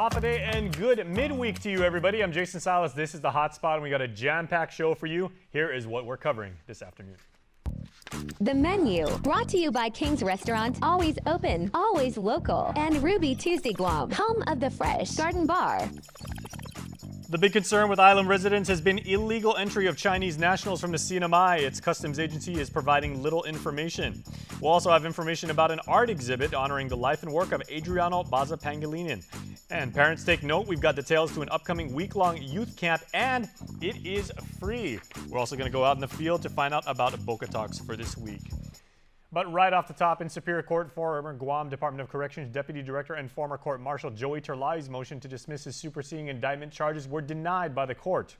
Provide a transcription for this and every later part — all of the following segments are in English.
Hafa day and good midweek to you, everybody. I'm Jason Silas. This is the HotSpot, and we got a jam-packed show for you. Here is what we're covering this afternoon. The menu, brought to you by King's Restaurant, always open, always local, and Ruby Tuesday Guam, home of the Fresh Garden Bar. The big concern with island residents has been illegal entry of Chinese nationals from the CNMI. Its customs agency is providing little information. We'll also have information about an art exhibit honoring the life and work of Adriano Baza Pangilinan. And parents, take note, we've got details to an upcoming week-long youth camp, and it is free. We're also going to go out in the field to find out about Boca Talks for this week. But right off the top, in Superior Court, former Guam Department of Corrections Deputy Director and former Court Marshal Joey Terlai's motion to dismiss his superseding indictment charges were denied by the court.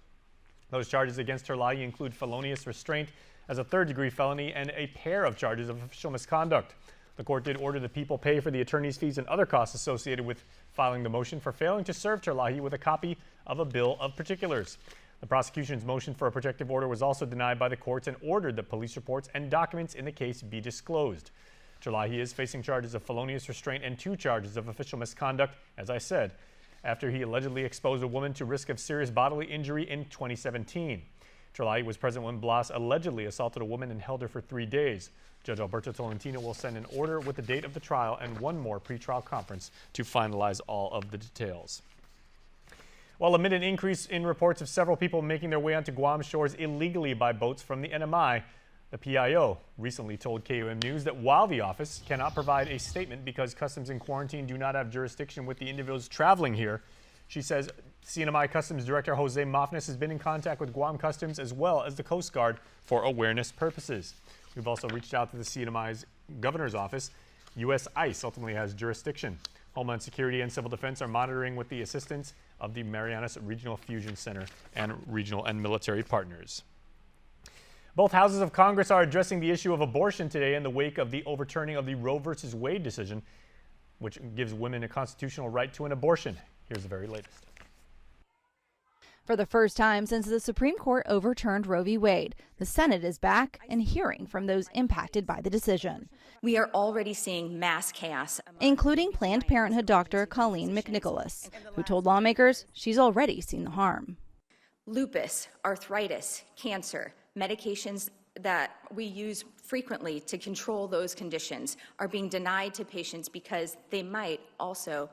Those charges against Terlai include felonious restraint as a third-degree felony and a pair of charges of official misconduct. The court did order the people pay for the attorney's fees and other costs associated with filing the motion for failing to serve Terlai with a copy of a bill of particulars. The prosecution's motion for a protective order was also denied by the courts and ordered that police reports and documents in the case be disclosed. Terlai is facing charges of felonious restraint and 2 charges of official misconduct, as I said, after he allegedly exposed a woman to risk of serious bodily injury in 2017. Terlai was present when Blas allegedly assaulted a woman and held her for 3 days. Judge Alberto Tolentino will send an order with the date of the trial and one more pretrial conference to finalize all of the details. While amid an increase in reports of several people making their way onto Guam shores illegally by boats from the NMI, the PIO recently told KUAM News that while the office cannot provide a statement because Customs and Quarantine do not have jurisdiction with the individuals traveling here, she says CNMI Customs Director Jose Mafnes has been in contact with Guam Customs as well as the Coast Guard for awareness purposes. We've also reached out to the CNMI's governor's office. U.S. ICE ultimately has jurisdiction. Homeland Security and Civil Defense are monitoring with the assistance of the Marianas Regional Fusion Center and regional and military partners. Both houses of Congress are addressing the issue of abortion today in the wake of the overturning of the Roe v. Wade decision, which gives women a constitutional right to an abortion. Here's the very latest. For the first time since the Supreme Court overturned Roe v. Wade, the Senate is back and hearing from those impacted by the decision. We are already seeing mass chaos, including Planned Parenthood doctor Colleen McNicholas, who told lawmakers she's already seen the harm. Lupus, arthritis, cancer, medications that we use frequently to control those conditions are being denied to patients because they might also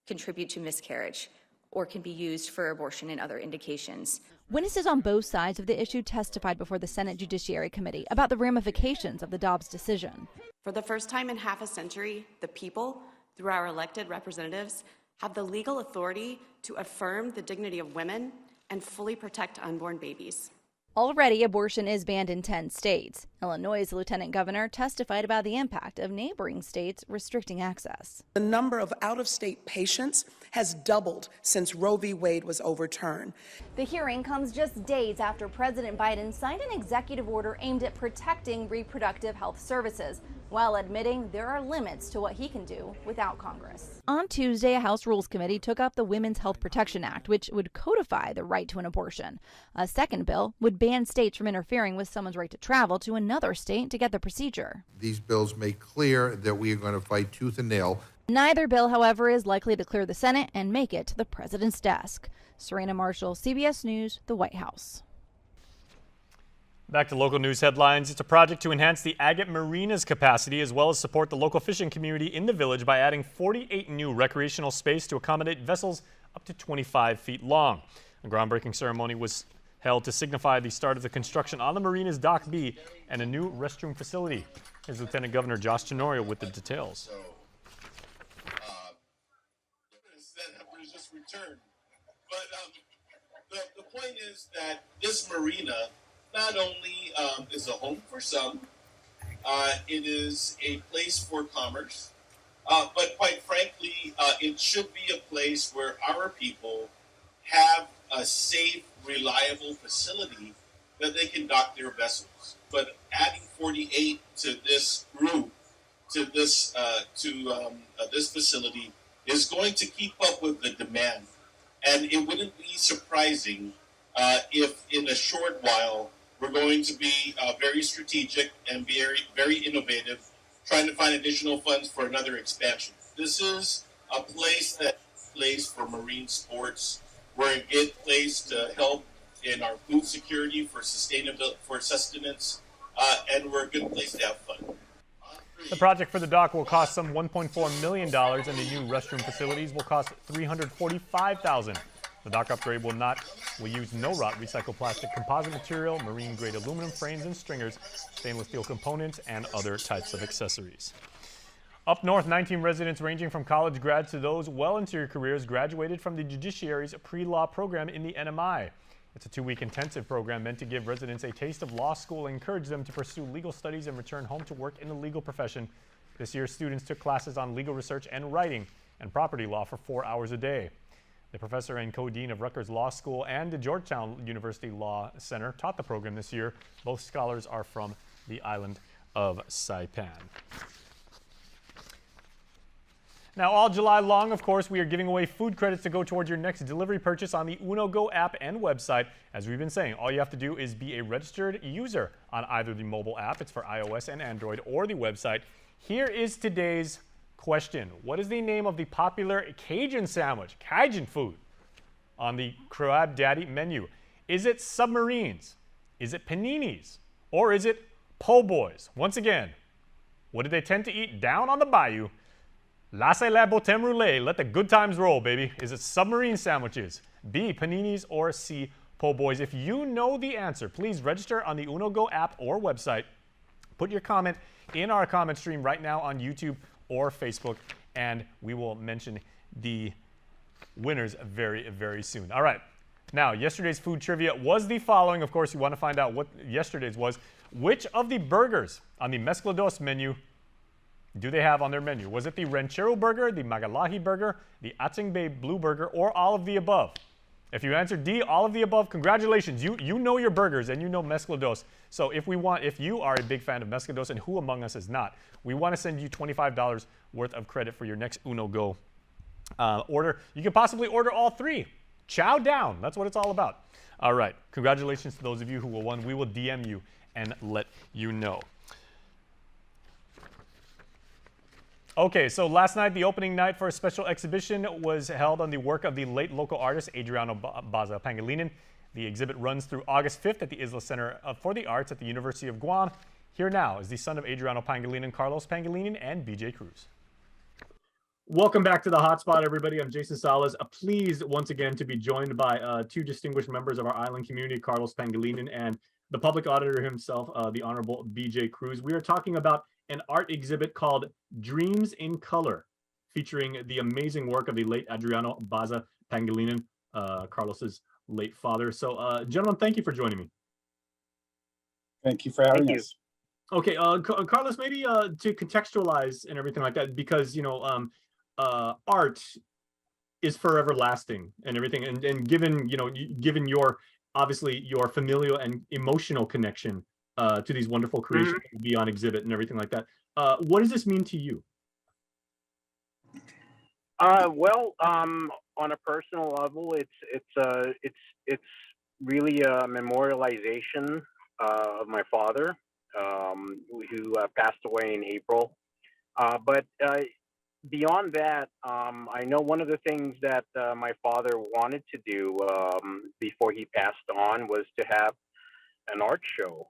contribute to miscarriage or can be used for abortion and other indications. Witnesses on both sides of the issue testified before the Senate Judiciary Committee about the ramifications of the Dobbs decision. For the first time in half a century, the people, through our elected representatives, have the legal authority to affirm the dignity of women and fully protect unborn babies. Already, abortion is banned in 10 states. Illinois' lieutenant governor testified about the impact of neighboring states restricting access. The number of out-of-state patients has doubled since Roe v. Wade was overturned. The hearing comes just days after President Biden signed an executive order aimed at protecting reproductive health services, while admitting there are limits to what he can do without Congress. On Tuesday, a House Rules Committee took up the Women's Health Protection Act, which would codify the right to an abortion. A second bill would ban states from interfering with someone's right to travel to another state to get the procedure. These bills make clear that we are going to fight tooth and nail. Neither bill, however, is likely to clear the Senate and make it to the president's desk. Serena Marshall, CBS News, the White House. Back to local news headlines. It's a project to enhance the Agate Marina's capacity as well as support the local fishing community in the village by adding 48 new recreational space to accommodate vessels up to 25 feet long. A groundbreaking ceremony was held to signify the start of the construction on the marina's Dock B and a new restroom facility. Here's Lieutenant Governor Josh Tenorio with the details. But the point is that this marina not only is a home for some, it is a place for commerce, but quite frankly, it should be a place where our people have a safe, reliable facility that they can dock their vessels. But adding 48 to this group, to this facility, is going to keep up with the demand. And it wouldn't be surprising if in a short while we're going to be very strategic and very innovative, trying to find additional funds for another expansion. This is a place that place for marine sports. We're a good place to help in our food security for sustainability, for sustenance, and we're a good place to have fun. The project for the dock will cost some $1.4 million, and the new restroom facilities will cost $345,000. The dock upgrade will use no-rot recycled plastic composite material, marine-grade aluminum frames and stringers, stainless steel components, and other types of accessories. Up north, 19 residents ranging from college grads to those well into their careers graduated from the judiciary's pre-law program in the NMI. It's a 2-week intensive program meant to give residents a taste of law school and encourage them to pursue legal studies and return home to work in the legal profession. This year, students took classes on legal research and writing and property law for 4 hours a day. The professor and co-dean of Rutgers Law School and the Georgetown University Law Center taught the program this year. Both scholars are from the island of Saipan. Now, all July long, of course, we are giving away food credits to go towards your next delivery purchase on the UnoGo app and website. As we've been saying, all you have to do is be a registered user on either the mobile app, it's for iOS and Android, or the website. Here is today's question. What is the name of the popular Cajun sandwich, Cajun food, on the Crab Daddy menu? Is it submarines? Is it paninis? Or is it po' boys? Once again, what do they tend to eat down on the bayou? Laissez la botem roulette. Let the good times roll, baby. Is it submarine sandwiches, B, paninis, or C, po' boys? If you know the answer, please register on the UnoGo app or website. Put your comment in our comment stream right now on YouTube or Facebook, and we will mention the winners very, very soon. All right. Now, yesterday's food trivia was the following. Of course, you want to find out what yesterday's was. Which of the burgers on the Mezclados menu do they have on their menu? Was it the Ranchero Burger, the Magalahi Burger, the Atsing Bay Blue Burger, or all of the above? If you answered D, all of the above, congratulations. You know your burgers and you know Mezclados. So if you are a big fan of Mezclados, and who among us is not, we want to send you $25 worth of credit for your next UnoGo order. You can possibly order all three. Chow down. That's what it's all about. All right. Congratulations to those of you who will win. We will DM you and let you know. Okay, so last night, the opening night for a special exhibition was held on the work of the late local artist Adriano Baza Pangilinan. The exhibit runs through August 5th at the Isla Center for the Arts at the University of Guam. Here now is the son of Adriano Pangilinan, Carlos Pangilinan, and BJ Cruz. Welcome back to the Hotspot, everybody. I'm Jason Salas. Pleased once again to be joined by two distinguished members of our island community, Carlos Pangilinan and the public auditor himself, the Honorable BJ Cruz. We are talking about an art exhibit called Dreams in Color, featuring the amazing work of the late Adriano Baza Pangilinan, Carlos's late father. So, gentlemen, thank you for joining me. Thank you for having us. Okay, Carlos, maybe to contextualize and everything like that, because, you know, art is forever lasting and everything. And given, you know, given your, obviously, your familial and emotional connection to these wonderful creations that be on exhibit and everything like that. What does this mean to you? Well, on a personal level, it's really a memorialization of my father, who passed away in April. But beyond that, I know one of the things that my father wanted to do before he passed on was to have an art show.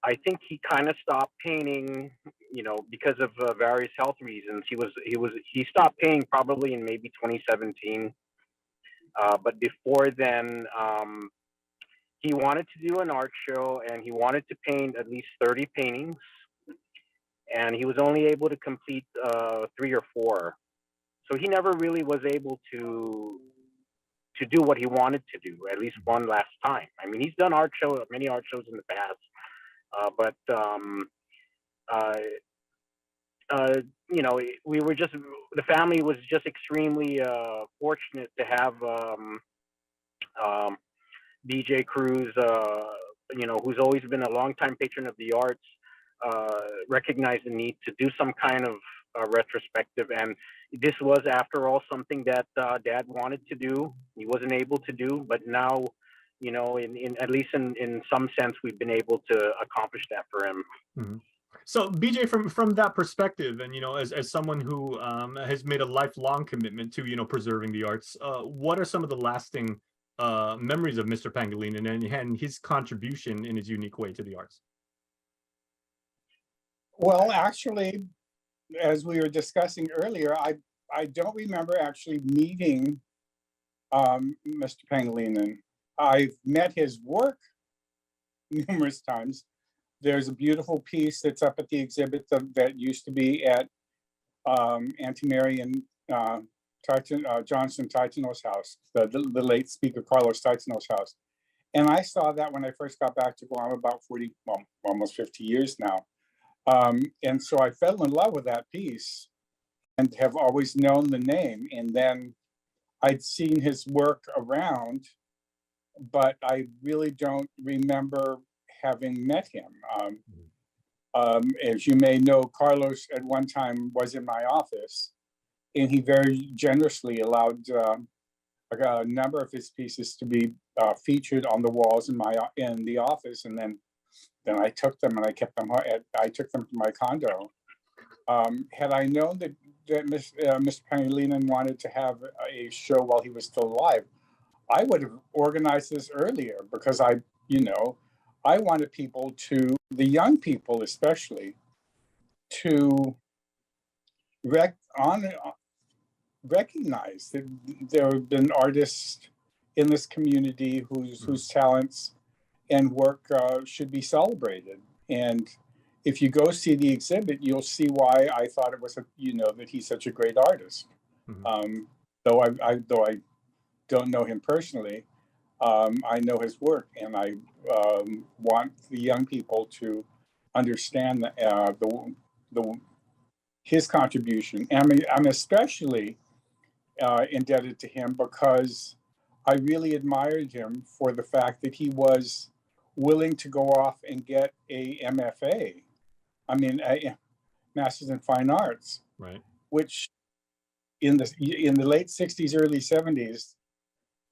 I think he kind of stopped painting, you know, because of various health reasons. He stopped painting probably in maybe 2017. But before then, he wanted to do an art show and he wanted to paint at least 30 paintings. And he was only able to complete 3 or 4. So he never really was able to do what he wanted to do, at least one last time. I mean, he's done many art shows in the past, but you know, the family was just extremely fortunate to have BJ Cruz, you know, who's always been a longtime patron of the arts, recognize the need to do some kind of retrospective. And this was, after all, something that Dad wanted to do. He wasn't able to do, but now, you know, in at least in some sense, we've been able to accomplish that for him. So BJ, from that perspective, and as someone who has made a lifelong commitment to preserving the arts, what are some of the lasting memories of Mr. Pangilinan and his contribution in his unique way to the arts? Well, actually, as we were discussing earlier, I don't remember actually meeting Mr. Pangilinan. I've met his work numerous times. There's a beautiful piece that's up at the exhibit that used to be at Auntie Mary and Johnson Titano's house, the late Speaker Carlos Titano's house. And I saw that when I first got back to Guam about almost 50 years now. And so I fell in love with that piece and have always known the name. And then I'd seen his work around, but I really don't remember having met him. As you may know, Carlos at one time was in my office, and he very generously allowed a number of his pieces to be featured on the walls in the office, and then I took them and I kept them. I took them to my condo. Had I known that Mr. Pangilinan wanted to have a show while he was still alive, I would have organized this earlier, because I wanted people the young people especially, to recognize that there have been artists in this community whose talents and work should be celebrated. And if you go see the exhibit, you'll see why I thought it was that he's such a great artist. Though I don't know him personally, I know his work, and I want the young people to understand his contribution. And I'm especially indebted to him because I really admired him for the fact that he was willing to go off and get a MFA. I mean, a Masters in Fine Arts, right? Which in the late 60s, early 70s,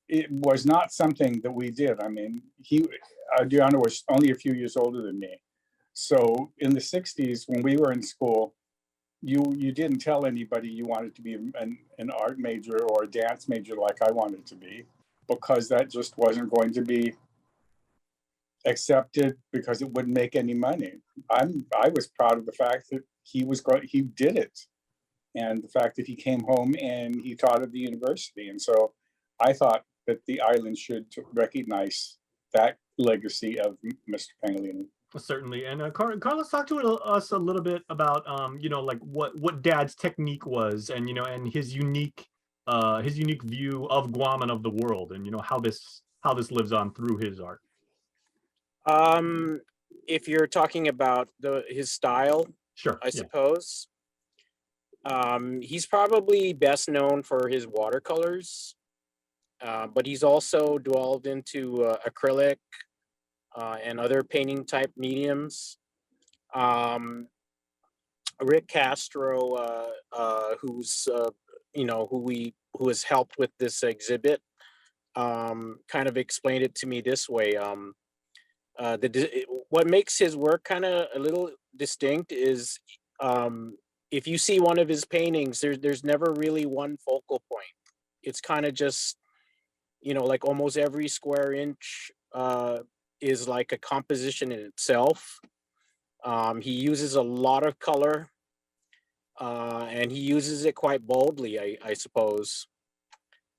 it was not something that we did. I mean, Adriano was only a few years older than me. So in the 60s, when we were in school, you didn't tell anybody you wanted to be an art major or a dance major like I wanted to be, because that just wasn't going to be accepted, because it wouldn't make any money. I was proud of the fact that he did it, and the fact that he came home and he taught at the university. And so I thought that the island should recognize that legacy of Mr. Pangilinan. Certainly. And Carlos, talk to us a little bit about like what Dad's technique was, and and his unique view of Guam and of the world, and how this lives on through his art. If you're talking about his style, sure, I suppose. He's probably best known for his watercolors, but he's also delved into acrylic and other painting type mediums. Rick Castro, who's who has helped with this exhibit, kind of explained it to me this way. What makes his work kind of a little distinct is if you see one of his paintings, there's never really one focal point. It's kind of just, like almost every square inch is like a composition in itself. He uses a lot of color, and he uses it quite boldly, I suppose.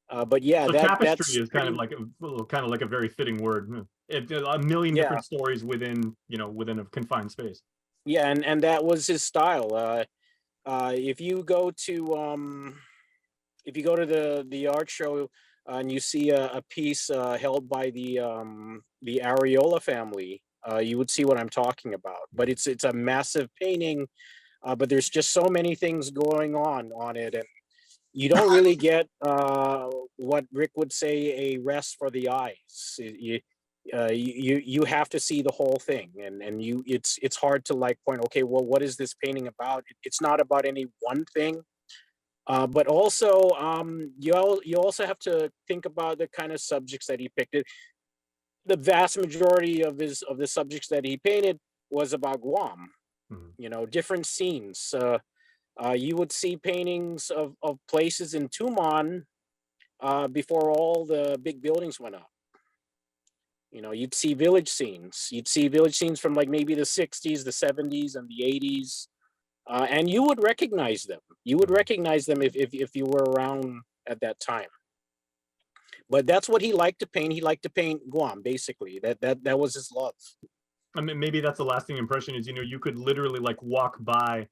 But yeah, so tapestry is kind of like a very fitting word. A million different stories within a confined space. Yeah, and that was his style. If you go to the art show and you see a piece held by the Areola family, you would see what I'm talking about. But it's a massive painting, but there's just so many things going on it, and you don't really get what Rick would say a rest for the eyes. You have to see the whole thing, and it's hard to point, okay, well, what is this painting about? It's not about any one thing, but also you also have to think about the kind of subjects that he picked. The vast majority of the subjects that he painted was about Guam, You know, different scenes. You would see paintings of places in Tumon before all the big buildings went up. You know, you'd see village scenes. You'd see village scenes from like maybe the 60s, the 70s, and the 80s. And you would recognize them. You would recognize them if you were around at that time. But that's what he liked to paint. He liked to paint Guam, basically. That was his love. I mean, maybe that's the lasting impression is, you know, you could literally like walk by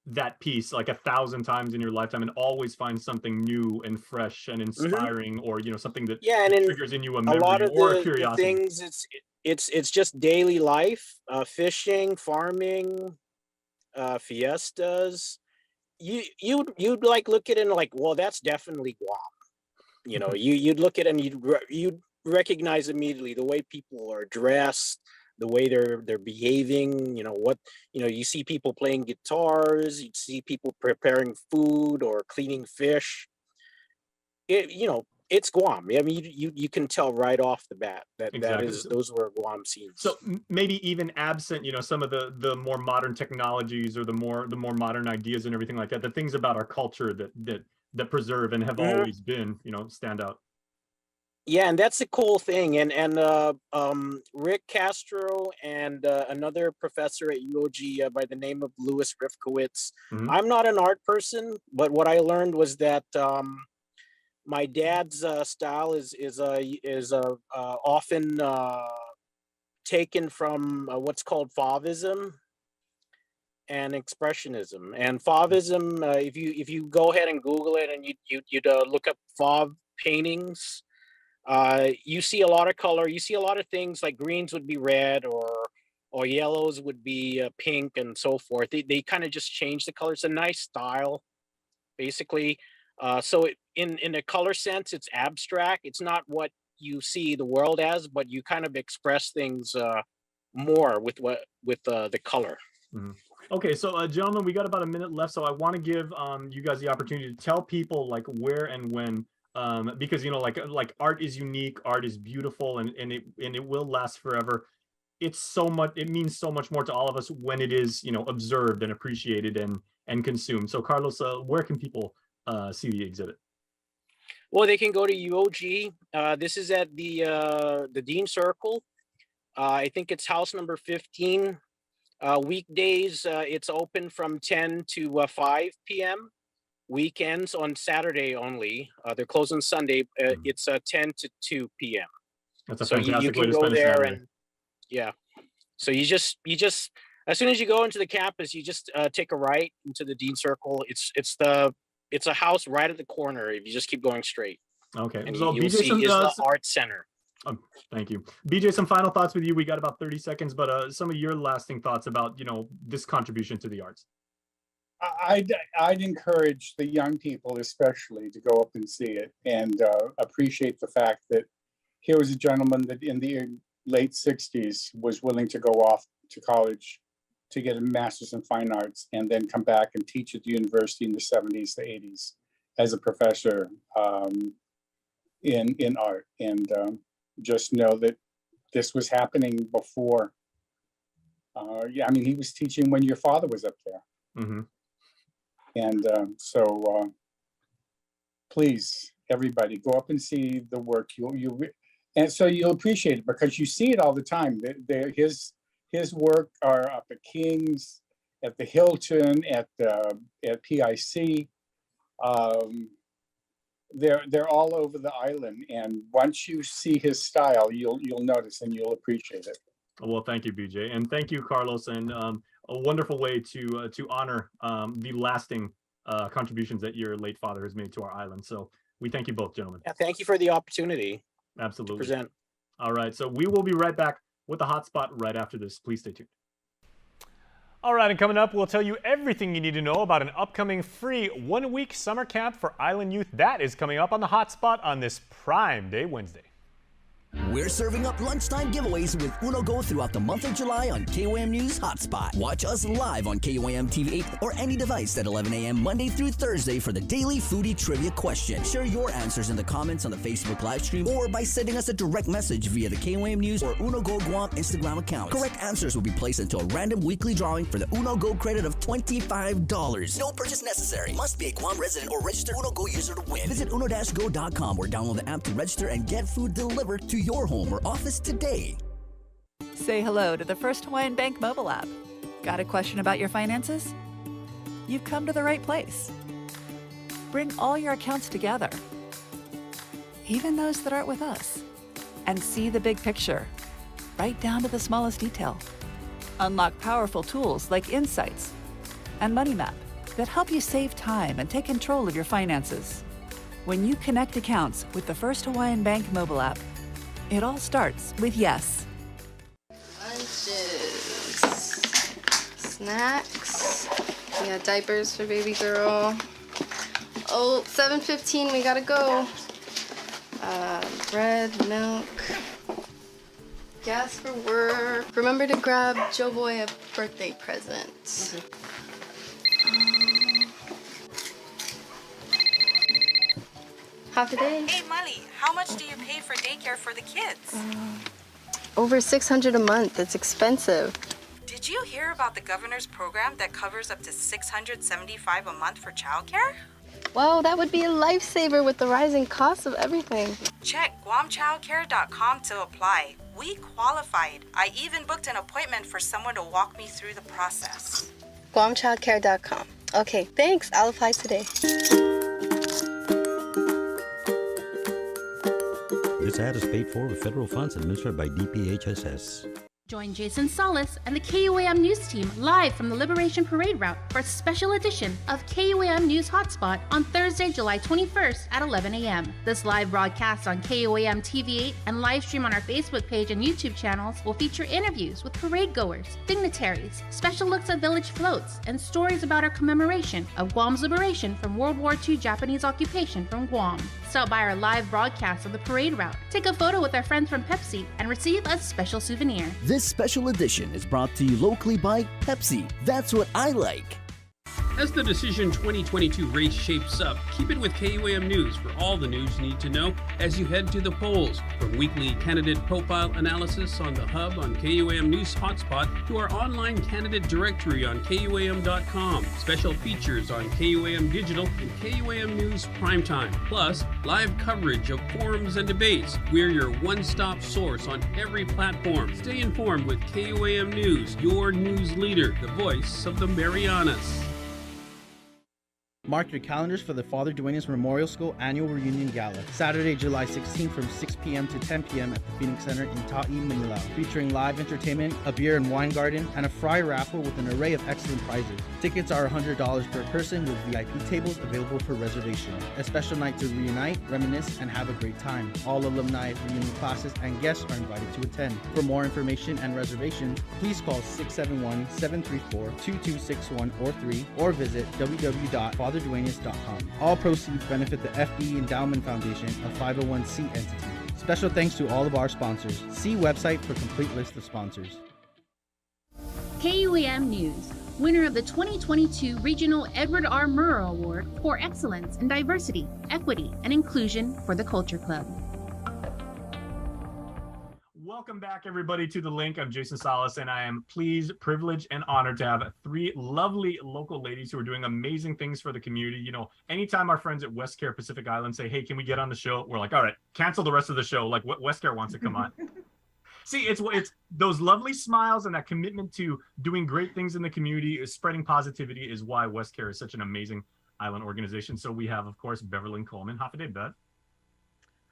that piece like 1,000 times in your lifetime and always find something new and fresh and inspiring, or, you know, something that, Yeah, and that in triggers in you a a memory lot of or a the curiosity. things, it's just daily life, fishing, farming, fiestas. You'd like look at it and like, well, that's definitely Guam. You know, you'd look at it and you'd recognize immediately the way people are dressed, the way they're behaving. You know what? You know, you see people playing guitars. You see people preparing food or cleaning fish. You know, it's Guam. I mean, you can tell right off the bat that Exactly. those were Guam scenes. So maybe even absent, you know, some of the more modern technologies or the more modern ideas and everything like that, the things about our culture that preserve and have always been, you know, stand out. Yeah, and that's the cool thing. And Rick Castro and another professor at UOG by the name of Louis Rifkowitz. I'm not an art person, but what I learned was that my dad's style is often taken from what's called Fauvism and Expressionism. And Fauvism, if you go ahead and Google it and you'd look up Fauve paintings, you see a lot of color. You see a lot of things like greens would be red or yellows would be pink and so forth. They kind of just change the color. It's a nice style, basically. So in a color sense, it's abstract. It's not what you see the world as, but you kind of express things more with the color. Okay, so gentlemen, we got about a minute left, so I want to give you guys the opportunity to tell people like where and when, because, you know, like art is unique, art is beautiful, and it will last forever. It's so much, it means so much more to all of us when it is, you know, observed and appreciated and consumed. So Carlos, where can people see the exhibit? Well, they can go to UOG. This is at the Dean Circle. I think it's house number 15. Weekdays, it's open from 10 to 5 p.m. Weekends on Saturday only. They're closed on Sunday. It's 10 to 2 p.m. That's a so fantastic you way can to go spend a there Saturday. and yeah. So you just as soon as you go into the campus, you just take a right into the Dean Circle. It's a house right at the corner if you just keep going straight. Okay. And So you'll BJ, see is the art center. Thank you. BJ, some final thoughts with you. We got about 30 seconds, but some of your lasting thoughts about, you know, this contribution to the arts. I'd encourage the young people especially to go up and see it and appreciate the fact that here was a gentleman that in the late 60s was willing to go off to college to get a master's in fine arts and then come back and teach at the university in the 70s, the 80s as a professor in art. And just know that this was happening before. Yeah, I mean, he was teaching when your father was up there. And so please, everybody, go up and see the work. And so you'll appreciate it because you see it all the time. His work are up at King's, at the Hilton, at PIC. They're all over the island. And once you see his style, you'll notice and you'll appreciate it. Well, thank you, BJ, and thank you, Carlos, and a wonderful way to honor the lasting contributions that your late father has made to our island. So we thank you both, gentlemen. Yeah, thank you for the opportunity. Absolutely. To present. All right, so we will be right back with the hotspot right after this. Please stay tuned. All right, and coming up, we'll tell you everything you need to know about an upcoming free one-week summer camp for island youth. That is coming up on the hotspot on this Prime Day Wednesday. We're serving up lunchtime giveaways with Uno Go throughout the month of July on KUAM News HotSpot. Watch us live on KUAM TV 8 or any device at 11 a.m. Monday through Thursday for the daily foodie trivia question. Share your answers in the comments on the Facebook live stream or by sending us a direct message via the KUAM News or Uno Go Guam Instagram accounts. Correct answers will be placed into a random weekly drawing for the Uno Go credit of $25. No purchase necessary. Must be a Guam resident or registered Uno Go user to win. Visit uno-go.com or download the app to register and get food delivered to your home or office today. Say hello to the First Hawaiian Bank mobile app. Got a question about your finances? You've come to the right place. Bring all your accounts together, even those that aren't with us, and see the big picture, right down to the smallest detail. Unlock powerful tools like Insights and Money Map that help you save time and take control of your finances. When you connect accounts with the First Hawaiian Bank mobile app, it all starts with yes. Lunches, snacks, we got diapers for baby girl. Oh, 7:15, we gotta go. Bread, milk, gas for work. Remember to grab Joe Boy a birthday present. Half a day. Hey, Molly, how much do you pay for daycare for the kids? Over $600 a month. It's expensive. Did you hear about the governor's program that covers up to $675 a month for childcare? Wow, that would be a lifesaver with the rising cost of everything. Check guamchildcare.com to apply. We qualified. I even booked an appointment for someone to walk me through the process. guamchildcare.com. Okay, thanks. I'll apply today. This ad is paid for with federal funds administered by DPHSS. Join Jason Solis and the KUAM News team live from the Liberation Parade route for a special edition of KUAM News Hotspot on Thursday, July 21st at 11 a.m. This live broadcast on KUAM TV8 and live stream on our Facebook page and YouTube channels will feature interviews with parade goers, dignitaries, special looks at village floats, and stories about our commemoration of Guam's liberation from World War II Japanese occupation from Guam. Stop by our live broadcast of the parade route, take a photo with our friends from Pepsi, and receive a special souvenir. This special edition is brought to you locally by Pepsi. That's what I like. As the Decision 2022 race shapes up, keep it with KUAM News for all the news you need to know as you head to the polls. From weekly candidate profile analysis on the hub on KUAM News Hotspot to our online candidate directory on KUAM.com, special features on KUAM Digital and KUAM News Primetime, plus live coverage of forums and debates. We're your one-stop source on every platform. Stay informed with KUAM News, your news leader, the voice of the Marianas. Mark your calendars for the Father Dwayne's Memorial School Annual Reunion Gala, Saturday, July 16th from 6 p.m. to 10 p.m. at the Phoenix Center in Ta'i, Manila, featuring live entertainment, a beer and wine garden, and a fry raffle with an array of excellent prizes. Tickets are $100 per person with VIP tables available for reservation. A special night to reunite, reminisce, and have a great time. All alumni, reunion classes, and guests are invited to attend. For more information and reservations, please call 671-734-2261 or 3 or visit www.fatherdwaynes.com. All proceeds benefit the FD Endowment Foundation, a 501c entity. Special thanks to all of our sponsors. See website for complete list of sponsors. KUAM News, winner of the 2022 Regional Edward R. Murrow Award for Excellence in Diversity, Equity, and Inclusion for the Culture Club. Welcome back, everybody, to The Link. I'm Jason Salas, and I am pleased, privileged, and honored to have three lovely local ladies who are doing amazing things for the community. You know, anytime our friends at WestCare Pacific Island say, hey, can we get on the show? We're like, all right, cancel the rest of the show. Like, WestCare wants to come on. See, it's those lovely smiles and that commitment to doing great things in the community, spreading positivity is why WestCare is such an amazing island organization. So we have, of course, Beverly Coleman. Half a day, Bev.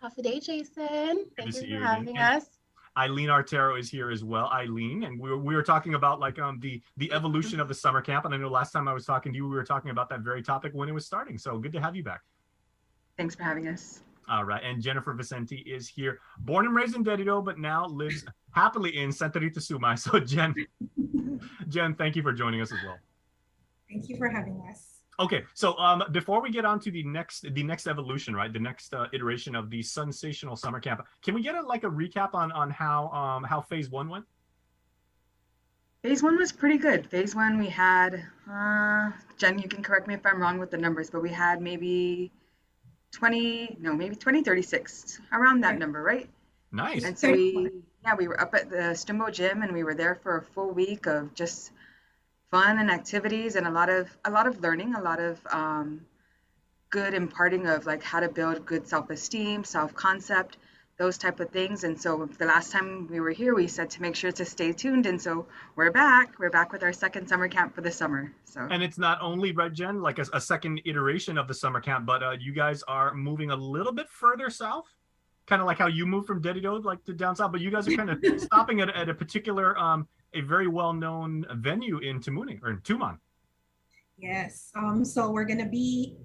Half a day, Jason. Thank you for having again. us. Eileen Artero is here as well. Eileen, and we were talking about like the evolution of the summer camp, and I know last time I was talking to you, we were talking about that very topic when it was starting. So good to have you back. Thanks for having us. All right, and Jennifer Vicente is here, born and raised in Dedido, but now lives happily in Santa Rita Sumay. So Jen, thank you for joining us as well. Thank you for having us. Okay, so before we get on to the next evolution, right, the next iteration of the sensational summer camp, can we get a recap on how phase 1 went? Phase 1 was pretty good. Phase 1, we had, Jen, you can correct me if I'm wrong with the numbers, but we had maybe 36, around that number, right? Nice. And so we were up at the Stumbo gym, and we were there for a full week of just fun and activities and a lot of learning, a lot of good imparting of like how to build good self-esteem, self-concept, those type of things. And so the last time we were here, we said to make sure to stay tuned. And so we're back with our second summer camp for the summer. So, and it's not only, right, Jen, like a second iteration of the summer camp, but you guys are moving a little bit further south, kind of like how you moved from Dedido like to down south, but you guys are kind of stopping at a particular a very well-known venue in Tumon. Yes. So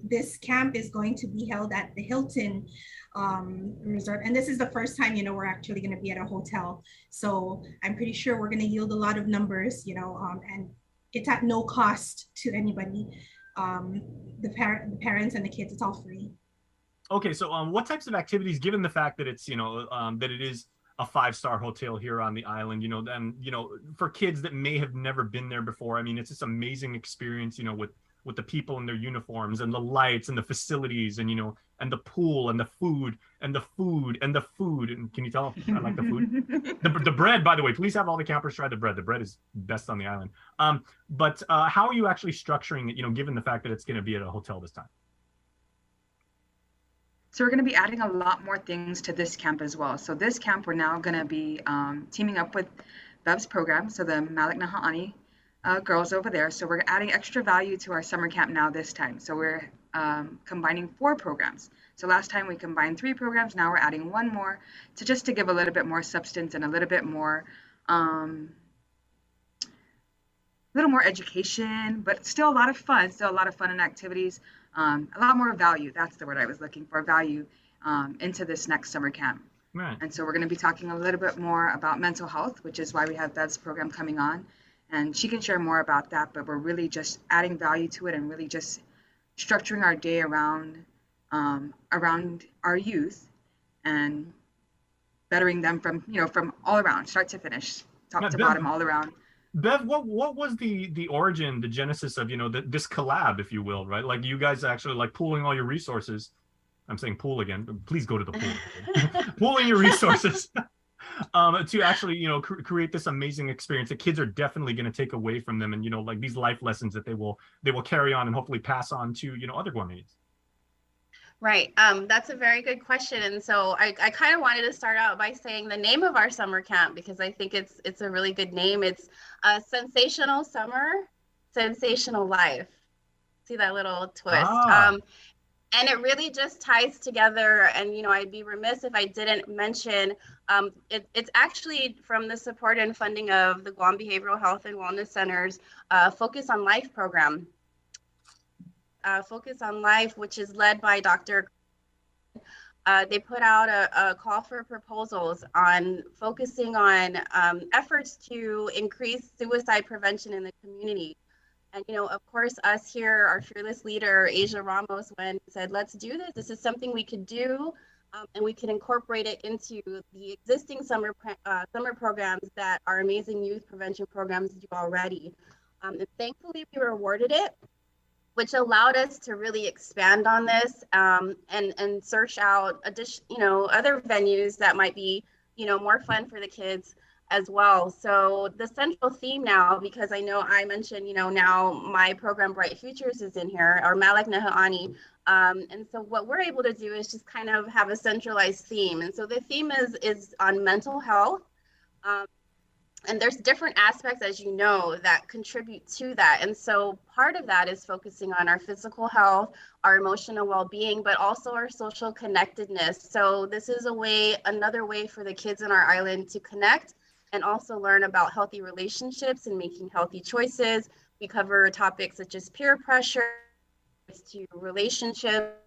this camp is going to be held at the Hilton Resort. And this is the first time, we're actually going to be at a hotel. So I'm pretty sure we're going to yield a lot of numbers, and it's at no cost to anybody. The parents and the kids, it's all free. Okay. So what types of activities, given the fact that it's, that it is a 5-star hotel here on the island, and for kids that may have never been there before, I mean, it's this amazing experience, with the people in their uniforms and the lights and the facilities and and the pool and the food and the food and the food. And can you tell I like the food? the bread, by the way, please have all the campers try the bread. The bread is best on the island. But how are you actually structuring it, given the fact that it's going to be at a hotel this time? So we're going to be adding a lot more things to this camp as well. So this camp, we're now going to be teaming up with Bev's program, so the Malik Naha'ani girls over there. So we're adding extra value to our summer camp now this time. So we're combining 4 programs. So last time we combined 3 programs. Now we're adding 1 more to give a little bit more substance and a little bit more education, but still a lot of fun and activities. A lot more value. That's the word I was looking for, value into this next summer camp. Right. And so we're going to be talking a little bit more about mental health, which is why we have Bev's program coming on. And she can share more about that, but we're really just adding value to it and really just structuring our day around our youth and bettering them from all around, start to finish, top to bottom, all around. Bev, what was the origin, the genesis of this collab, if you will, right? Like you guys actually like pooling all your resources. I'm saying pool again, but please go to the pool. Pooling your resources to actually create this amazing experience that kids are definitely going to take away from them, and like these life lessons that they will carry on and hopefully pass on to other Guamanians. Right. That's a very good question. And so I kind of wanted to start out by saying the name of our summer camp, because I think it's a really good name. It's Sensational Summer, Sensational Life. See that little twist? And it really just ties together. And, I'd be remiss if I didn't mention, it's actually from the support and funding of the Guam Behavioral Health and Wellness Center's Focus on Life program. Focus on Life, which is led by Dr. They put out a call for proposals on focusing on efforts to increase suicide prevention in the community. And, of course, us here, our fearless leader, Asia Ramos, said, let's do this. This is something we could do, and we can incorporate it into the existing summer programs that our amazing youth prevention programs do already. And thankfully, we were awarded it, which allowed us to really expand on this and search out other venues that might be more fun for the kids as well. So the central theme now, because I know I mentioned now my program Bright Futures is in here, or Malik Naha'ani, and so what we're able to do is just kind of have a centralized theme. And so the theme is on mental health. And there's different aspects, as you know, that contribute to that. And so part of that is focusing on our physical health, our emotional well-being, but also our social connectedness. So this is another way for the kids in our island to connect and also learn about healthy relationships and making healthy choices. We cover topics such as peer pressure, to relationship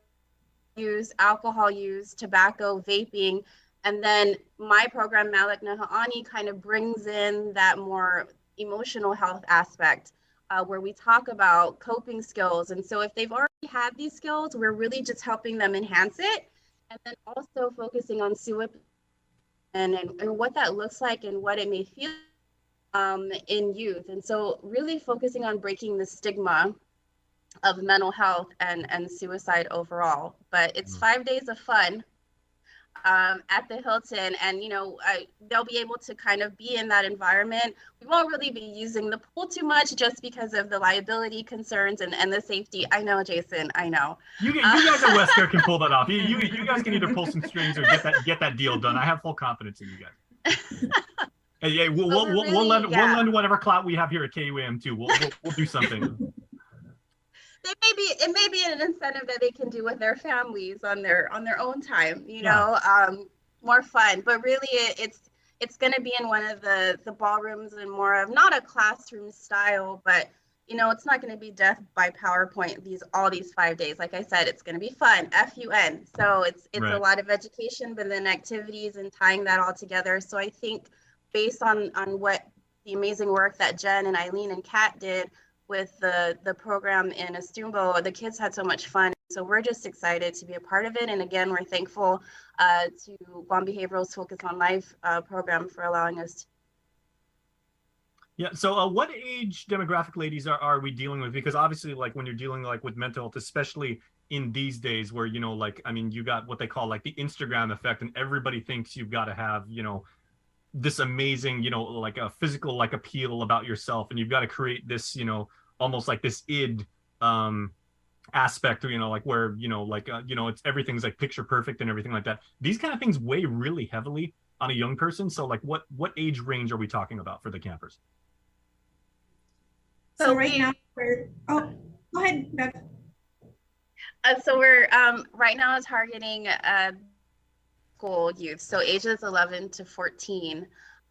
use, alcohol use, tobacco, vaping. And then my program, Malik Naha'ani, kind of brings in that more emotional health aspect where we talk about coping skills. And so if they've already had these skills, we're really just helping them enhance it. And then also focusing on suicide and what that looks like and what it may feel in youth. And so really focusing on breaking the stigma of mental health and suicide overall. But it's 5 days of fun at the Hilton, and they'll be able to kind of be in that environment. We won't really be using the pool too much just because of the liability concerns and the safety. I know, Jason, I know. You guys at Westcare can pull that off. You guys can either pull some strings or get that deal done. I have full confidence in you guys. Hey, we'll lend whatever clout we have here at KUAM too. We'll do something. It may be an incentive that they can do with their families on their own time, more fun. But really, it's going to be in one of the ballrooms and more of not a classroom style, but it's not going to be death by PowerPoint all these 5 days. Like I said, it's going to be fun, FUN. So it's right. A lot of education, but then activities and tying that all together. So I think based on what the amazing work that Jen and Eileen and Kat did with the program in Estumbo, the kids had so much fun. So we're just excited to be a part of it. And again, we're thankful to KUAM Behavioral's Focus on Life program for allowing us to. Yeah. So what age demographic, ladies, are we dealing with? Because obviously, like when you're dealing like with mental health, especially in these days where, you got what they call like the Instagram effect, and everybody thinks you've got to have, this amazing, like a physical like appeal about yourself, and you've got to create this, almost like this id aspect, like where, it's everything's like picture perfect and everything like that. These kind of things weigh really heavily on a young person. So like what age range are we talking about for the campers? So right now go ahead, Beth. So we're right now targeting school youth, so ages 11 to 14.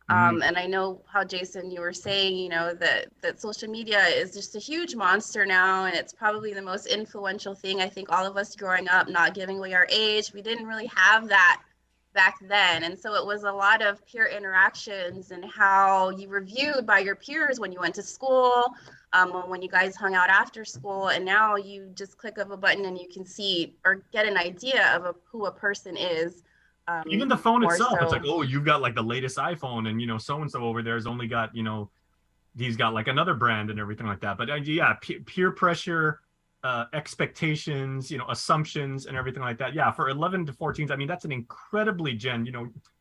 And I know how, Jason, you were saying, that social media is just a huge monster now, and it's probably the most influential thing. I think all of us growing up, not giving away our age, we didn't really have that back then. And so it was a lot of peer interactions and how you were viewed by your peers when you went to school, when you guys hung out after school. And now you just click of a button and you can see or get an idea of who a person is. Even the phone itself, it's like, oh, you've got like the latest iPhone, and so-and-so over there has only got, he's got like another brand and everything like that. But yeah, peer pressure, expectations, assumptions and everything like that. Yeah, for 11 to 14s, I mean, that's an incredibly, Jen,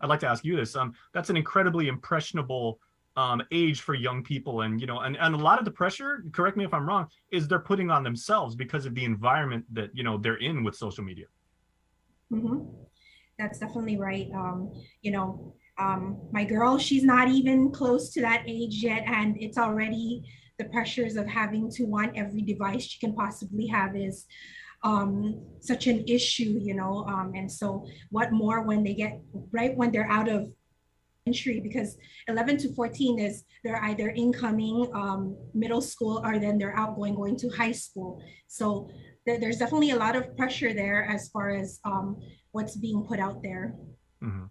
I'd like to ask you this. That's an incredibly impressionable age for young people. And, and a lot of the pressure, correct me if I'm wrong, is they're putting on themselves because of the environment that, they're in with social media. Mm-hmm. That's definitely right. My girl, she's not even close to that age yet, and it's already the pressures of having to want every device she can possibly have is such an issue, and so what more when they get right when they're out of entry, because 11 to 14 is they're either incoming middle school or then they're going to high school. So there's definitely a lot of pressure there as far as what's being put out there. Mm-hmm.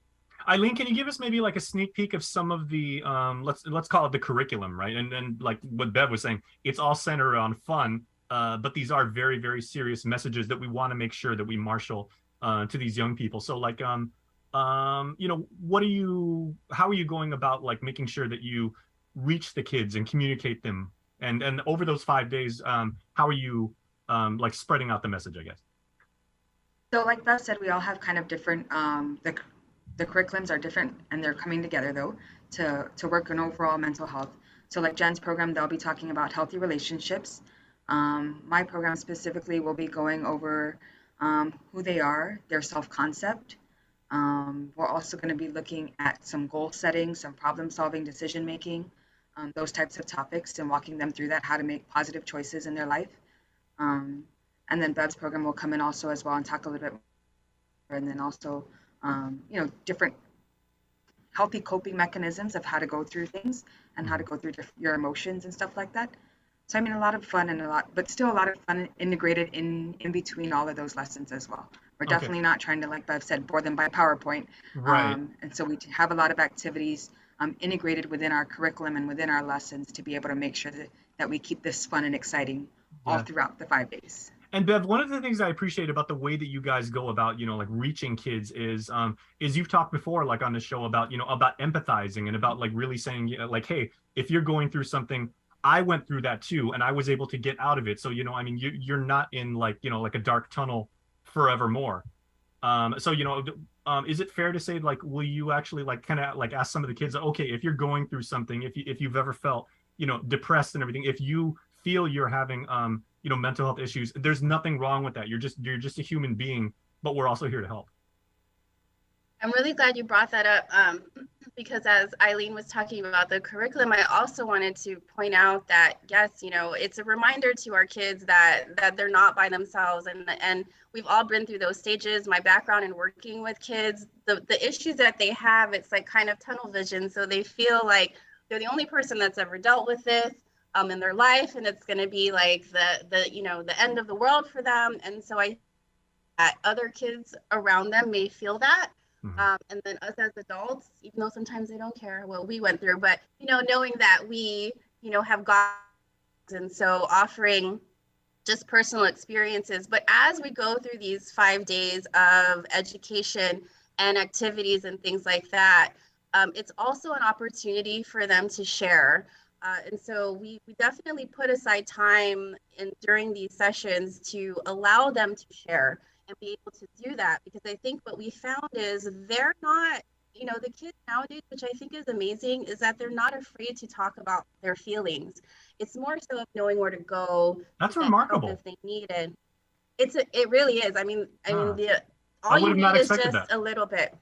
Eileen, can you give us maybe like a sneak peek of some of the let's call it the curriculum, right? And like what Bev was saying, it's all centered on fun, but these are very, very serious messages that we want to make sure that we marshal to these young people. So like how are you going about like making sure that you reach the kids and communicate them, and over those 5 days, how are you like spreading out the message, I guess? So like Beth said, we all have kind of different, the curriculums are different, and they're coming together though to work on overall mental health. So like Jen's program, they'll be talking about healthy relationships. My program specifically will be going over who they are, their self-concept. We're also going to be looking at some goal setting, some problem solving, decision making, those types of topics, and walking them through that, how to make positive choices in their life. And then Bev's program will come in also as well and talk a little bit more, and then also, different healthy coping mechanisms of how to go through things and how to go through your emotions and stuff like that. So I mean, a lot of fun but still a lot of fun integrated in between all of those lessons as well. We're definitely not trying to, like Bev said, bore them by PowerPoint. Right. And so we have a lot of activities integrated within our curriculum and within our lessons to be able to make sure that that we keep this fun and exciting all throughout the 5 days. And Bev, one of the things I appreciate about the way that you guys go about, like reaching kids is you've talked before, like on the show about, about empathizing and about like really saying, like, hey, if you're going through something, I went through that too, and I was able to get out of it. So, I mean, you're not in like, like a dark tunnel forevermore. So, is it fair to say, like, will you actually like kind of like ask some of the kids, okay, if you're going through something, if you've ever felt, depressed and everything, if you feel you're having, mental health issues, there's nothing wrong with that. You're just a human being, but we're also here to help. I'm really glad you brought that up, because as Eileen was talking about the curriculum, I also wanted to point out that, yes, it's a reminder to our kids that they're not by themselves, and we've all been through those stages. My background in working with kids, the issues that they have, it's like kind of tunnel vision, so they feel like they're the only person that's ever dealt with this in their life, and it's going to be like the end of the world for them. And so other kids around them may feel that. And then us as adults, even though sometimes they don't care what we went through, but knowing that we have got, and so offering just personal experiences. But as we go through these 5 days of education and activities and things like that, it's also an opportunity for them to share. And so we definitely put aside time during these sessions to allow them to share and be able to do that, because I think what we found is they're not, the kids nowadays, which I think is amazing, is that they're not afraid to talk about their feelings. It's more so of knowing where to go. That's remarkable. If they need it. It really is. I mean, all you need is just a little bit.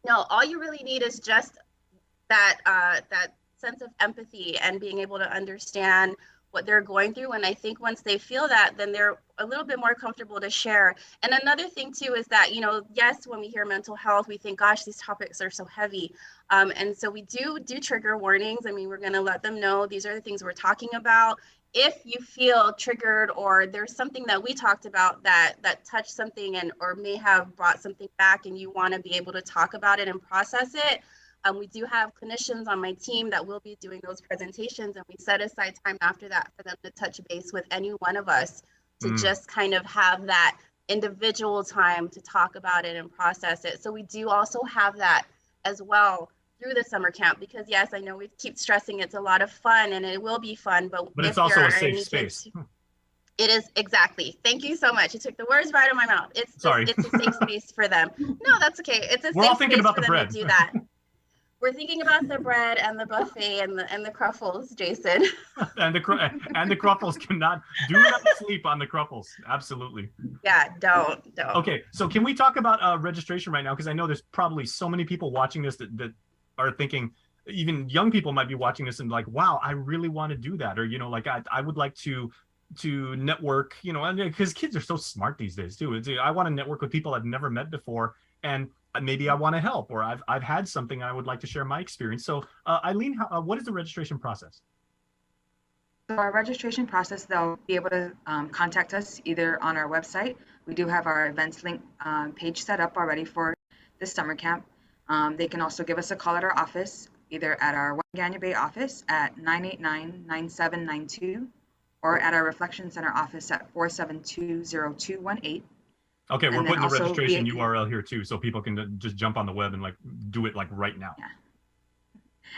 No, all you really need is just that sense of empathy and being able to understand what they're going through. And I think once they feel that, then they're a little bit more comfortable to share. And another thing too is that, yes, when we hear mental health, we think, gosh, these topics are so heavy. And so we do trigger warnings. I mean, we're going to let them know these are the things we're talking about. If you feel triggered, or there's something that we talked about that touched something or may have brought something back, and you want to be able to talk about it and process it, we do have clinicians on my team that will be doing those presentations, and we set aside time after that for them to touch base with any one of us to just kind of have that individual time to talk about it and process it. So we do also have that as well through the summer camp, because yes, I know we keep stressing it's a lot of fun, and it will be fun, but it's also a safe space. It is, exactly. Thank you so much. You took the words right out of my mouth. It's a safe space for them. No, that's okay. It's a We're safe all thinking space about for the them bread. to do that. We're thinking about the bread and the buffet and the Cruffles, Jason. and the Cruffles do not sleep on the Cruffles. Absolutely. Yeah, don't. Okay, so can we talk about registration right now? Because I know there's probably so many people watching this that are thinking, even young people might be watching this and like, wow, I really want to do that, or like I would like to network, and because kids are so smart these days too. I want to network with people I've never met before, and maybe I want to help, or I've had something I would like to share my experience. So Eileen, what is the registration process? So our registration process, they'll be able to contact us either on our website. We do have our events link page set up already for this summer camp. They can also give us a call at our office, either at our Wanganya Bay office at 989-9792, or at our Reflection Center office at 472-0218. Okay, we're putting the registration URL here too, so people can just jump on the web and like do it like right now. Yeah.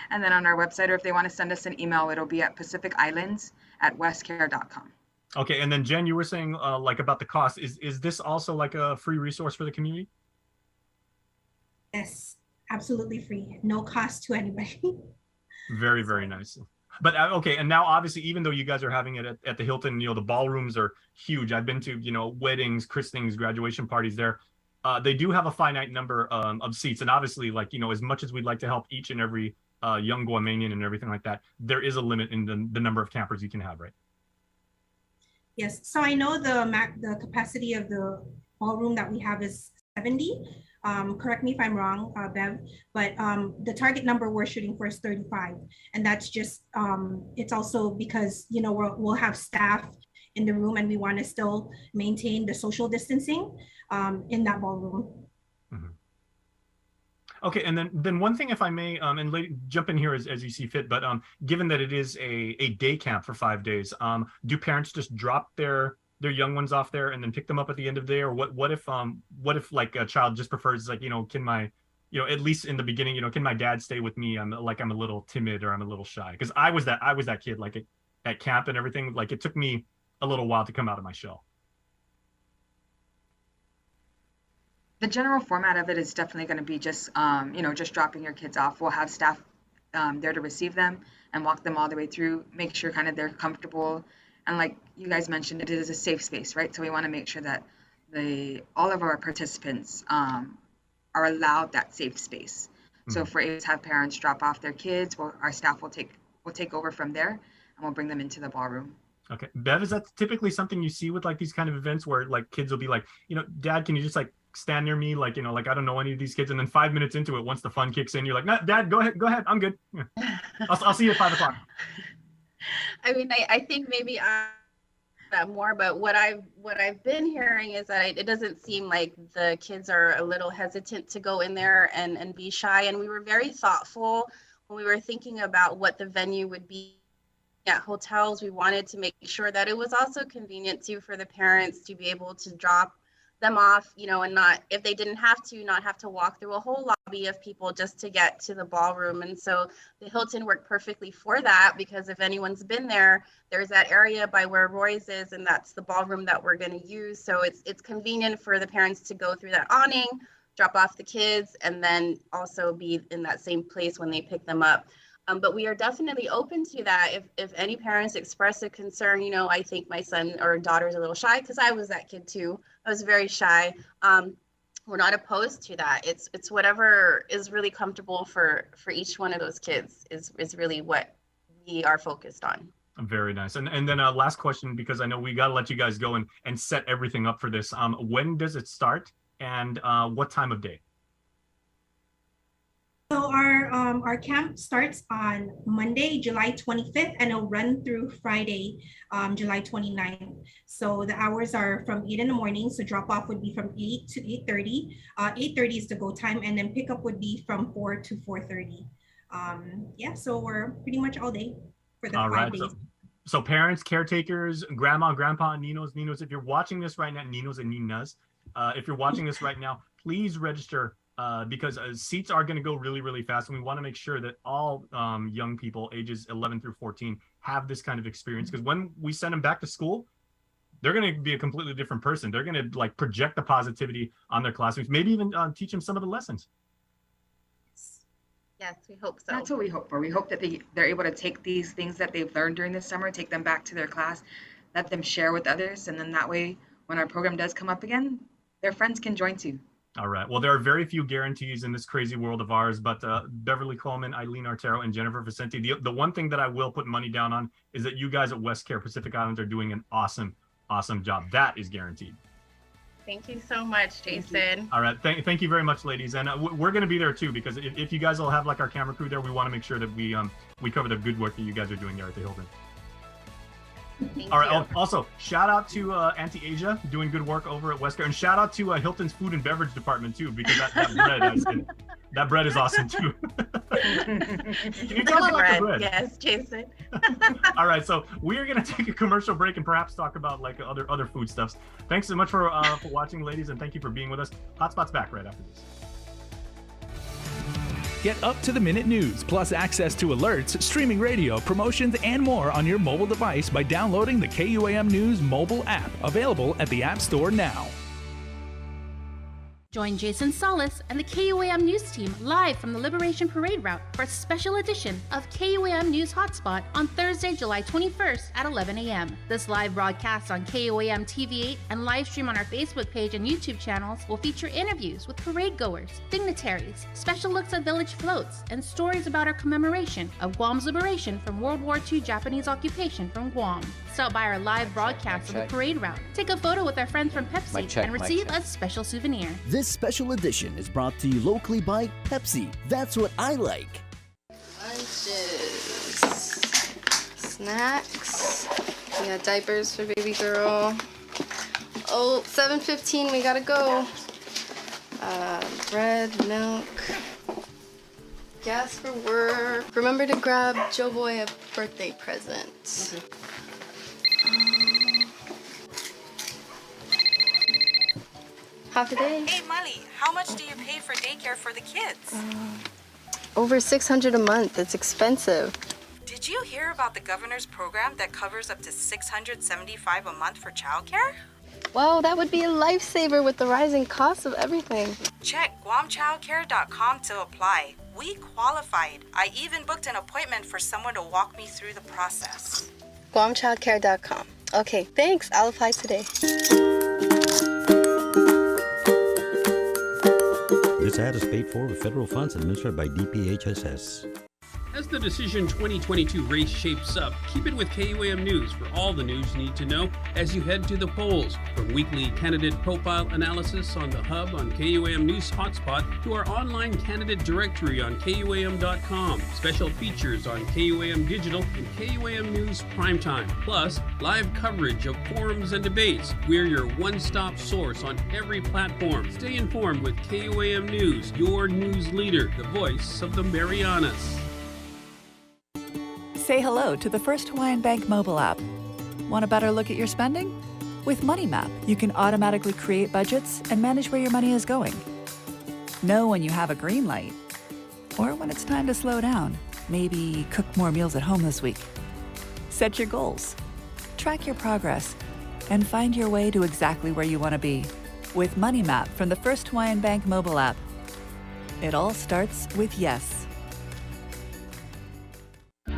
And then on our website, or if they want to send us an email, it'll be at pacificislands@westcare.com. Okay, and then Jen, you were saying like about the cost. Is this also like a free resource for the community? Yes, absolutely free. No cost to anybody. Very, very nice. But okay, and now obviously, even though you guys are having it at the Hilton, the ballrooms are huge. I've been to, weddings, christenings, graduation parties there. They do have a finite number of seats, and obviously, like, as much as we'd like to help each and every young Guamanian and everything like that, there is a limit in the number of campers you can have, right? Yes. So I know the capacity of the ballroom that we have is 70. Correct me if I'm wrong, Bev, but the target number we're shooting for is 35. And that's just, it's also because, we'll have staff in the room, and we want to still maintain the social distancing in that ballroom. Okay, and then one thing, if I may, jump in here as you see fit, but given that it is a day camp for 5 days, do parents just drop their young ones off there and then pick them up at the end of the day, or what if like a child just prefers, like, can my, at least in the beginning, can my dad stay with me? I'm a little timid or I'm a little shy, because I was that kid, like at camp and everything. Like, it took me a little while to come out of my shell. The general format of it is definitely going to be just, just dropping your kids off. We'll have staff there to receive them and walk them all the way through, make sure kind of they're comfortable. And like you guys mentioned, it is a safe space, right? So we want to make sure that all of our participants are allowed that safe space. Mm-hmm. So if we're able to have parents drop off their kids, our staff will take over from there, and we'll bring them into the ballroom. Okay. Bev, is that typically something you see with like these kind of events where like kids will be like, Dad, can you just like stand near me? Like, like, I don't know any of these kids. And then 5 minutes into it, once the fun kicks in, you're like, no, Dad, go ahead. I'm good. Yeah. I'll see you at 5 o'clock. I mean, I think maybe that more, but what I've been hearing is that it doesn't seem like the kids are a little hesitant to go in there and be shy. And we were very thoughtful when we were thinking about what the venue would be. At hotels, we wanted to make sure that it was also convenient too for the parents to be able to drop them off, and not, if they didn't have to walk through a whole lobby of people just to get to the ballroom. And so the Hilton worked perfectly for that, because if anyone's been there, there's that area by where Roy's is, and that's the ballroom that we're going to use. So it's convenient for the parents to go through that awning, drop off the kids, and then also be in that same place when they pick them up. But we are definitely open to that. If any parents express a concern, I think my son or daughter is a little shy, because I was that kid too. I was very shy. We're not opposed to that. It's whatever is really comfortable for each one of those kids is really what we are focused on. Very nice. And then last question, because I know we got to let you guys go and set everything up for this. When does it start, and what time of day? So our camp starts on Monday, July 25th, and it'll run through Friday, July 29th. So the hours are from 8 in the morning. So drop off would be from 8 to 8:30. 8:30 is the go time, and then pickup would be from 4 to 4:30. So we're pretty much all day for the 5 days. So parents, caretakers, grandma, grandpa, ninos, if you're watching this right now, ninos and ninas, if you're watching this right now, please register. Because seats are going to go really, really fast. And we want to make sure that all young people ages 11 through 14 have this kind of experience. Because when we send them back to school, they're going to be a completely different person. They're going to like project the positivity on their classmates, maybe even teach them some of the lessons. Yes, we hope so. That's what we hope for. We hope that they're able to take these things that they've learned during the summer, take them back to their class, let them share with others. And then that way, when our program does come up again, their friends can join too. All right. Well, there are very few guarantees in this crazy world of ours, but Beverly Coleman, Eileen Artero, and Jennifer Vicente, the one thing that I will put money down on is that you guys at West Care Pacific Islands are doing an awesome job. That is guaranteed. Thank you so much, Jason. All right. Thank you very much, ladies. And we're going to be there too, because if you guys will have like our camera crew there, we want to make sure that we cover the good work that you guys are doing there at the Hilton. All right. Also, shout out to Auntie Asia doing good work over at West Care, and shout out to Hilton's food and beverage department too, because that bread is awesome too. Can you tell me about the bread? Yes, Jason. All right, so we are going to take a commercial break and perhaps talk about like other food stuffs. Thanks so much for watching, ladies, and thank you for being with us. HotSpot's back right after this. Get up-to-the-minute news, plus access to alerts, streaming radio, promotions, and more on your mobile device by downloading the KUAM News mobile app, available at the App Store now. Join Jason Solis and the KUAM News team live from the Liberation Parade route for a special edition of KUAM News Hotspot on Thursday, July 21st at 11 a.m. This live broadcast on KUAM TV8 and live stream on our Facebook page and YouTube channels will feature interviews with parade goers, dignitaries, special looks at village floats, and stories about our commemoration of Guam's liberation from World War II Japanese occupation from Guam. Stop by our live broadcast of the parade route, take a photo with our friends from Pepsi, and receive a special souvenir. This special edition is brought to you locally by Pepsi. That's what I like. Lunches, snacks, we got diapers for baby girl. Oh, 7:15, we gotta go. Bread, milk, Gas for work. Remember to grab Joe Boy a birthday present. Half a day. Hey, Molly, how much do you pay for daycare for the kids? Over $600 a month. It's expensive. Did you hear about the governor's program that covers up to $675 a month for childcare? Wow, that would be a lifesaver with the rising cost of everything. Check GuamChildCare.com to apply. We qualified. I even booked an appointment for someone to walk me through the process. GuamChildCare.com. Okay, thanks. I'll apply today. This ad is paid for with federal funds administered by DPHSS. As the Decision 2022 race shapes up, keep it with KUAM News for all the news you need to know as you head to the polls. From weekly candidate profile analysis on the Hub on KUAM News HotSpot to our online candidate directory on KUAM.com, special features on KUAM Digital and KUAM News Primetime, plus live coverage of forums and debates. We're your one-stop source on every platform. Stay informed with KUAM News, your news leader, the voice of the Marianas. Say hello to the first Hawaiian Bank mobile app. Want a better look at your spending? With Money Map, you can automatically create budgets and manage where your money is going. Know when you have a green light, or when it's time to slow down. Maybe cook more meals at home this week. Set your goals, track your progress, and find your way to exactly where you want to be. With Money Map from the first Hawaiian Bank mobile app. It all starts with yes.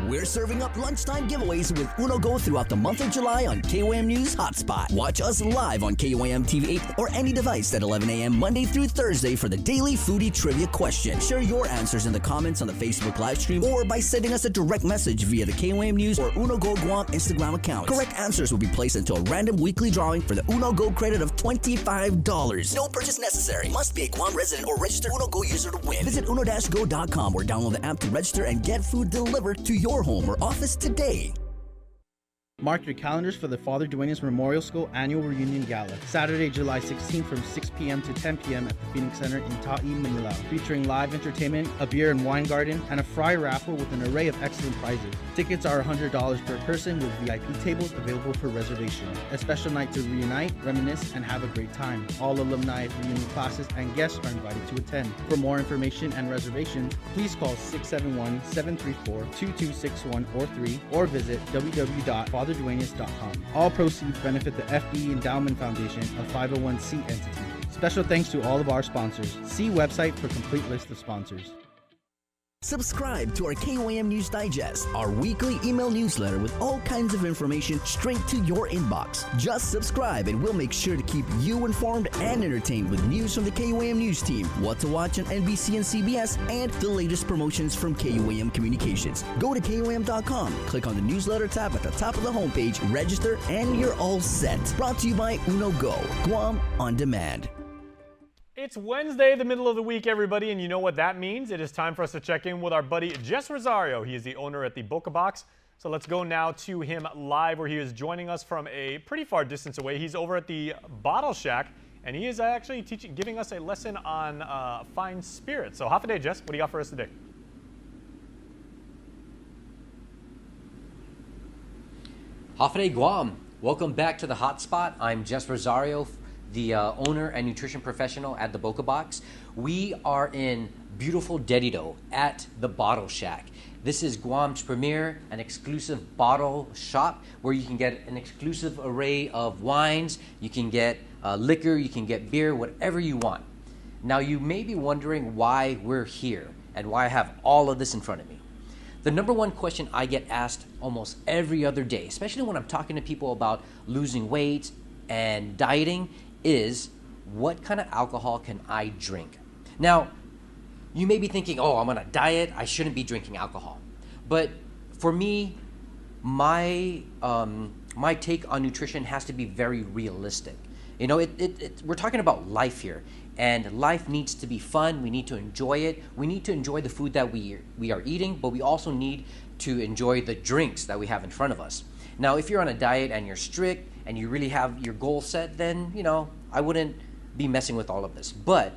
We're serving up lunchtime giveaways with Uno Go throughout the month of July on KUAM News Hotspot. Watch us live on KUAM TV 8 or any device at 11 a.m. Monday through Thursday for the daily foodie trivia question. Share your answers in the comments on the Facebook live stream or by sending us a direct message via the KUAM News or Uno Go Guam Instagram accounts. Correct answers will be placed into a random weekly drawing for the Uno Go credit of $25. No purchase necessary. Must be a Guam resident or registered Uno Go user to win. Visit uno-go.com or download the app to register and get food delivered to your home or office today. Mark your calendars for the Father Dwayne's Memorial School Annual Reunion Gala, Saturday, July 16th from 6 p.m. to 10 p.m. at the Phoenix Center in Ta'i, Manila, featuring live entertainment, a beer and wine garden, and a fry raffle with an array of excellent prizes. Tickets are $100 per person with VIP tables available for reservation. A special night to reunite, reminisce, and have a great time. All alumni, reunion classes, and guests are invited to attend. For more information and reservations, please call 671-734-2261 or 3 or visit www.fatherduenes.com. All proceeds benefit the FB Endowment Foundation, a 501c entity. Special thanks to all of our sponsors. See website for complete list of sponsors. Subscribe to our KUAM News Digest, our weekly email newsletter with all kinds of information straight to your inbox. Just subscribe and we'll make sure to keep you informed and entertained with news from the KUAM News team, what to watch on NBC and CBS, and the latest promotions from KUAM Communications. Go to KUAM.com, click on the newsletter tab at the top of the homepage, register, and you're all set. Brought to you by Uno Go, Guam on Demand. It's Wednesday, the middle of the week, everybody, and you know what that means. It is time for us to check in with our buddy Jess Rosario. He is the owner at the Boca Box. So let's go now to him live, where he is joining us from a pretty far distance away. He's over at the Bottle Shack, and he is actually giving us a lesson on fine spirits. So half a day, Jess, what do you got for us today? Hafide Guam, welcome back to the Hotspot. I'm Jess Rosario, the owner and nutrition professional at the Boca Box. We are in beautiful Dedido at the Bottle Shack. This is Guam's premier and exclusive bottle shop where you can get an exclusive array of wines, you can get liquor, you can get beer, whatever you want. Now you may be wondering why we're here and why I have all of this in front of me. The number one question I get asked almost every other day, especially when I'm talking to people about losing weight and dieting, is what kind of alcohol can I drink? Now, you may be thinking, oh, I'm on a diet, I shouldn't be drinking alcohol. But for me, my take on nutrition has to be very realistic. You know, we're talking about life here, and life needs to be fun. We need to enjoy it. We need to enjoy the food that we are eating, but we also need to enjoy the drinks that we have in front of us. Now, if you're on a diet and you're strict and you really have your goal set, then, you know, I wouldn't be messing with all of this. But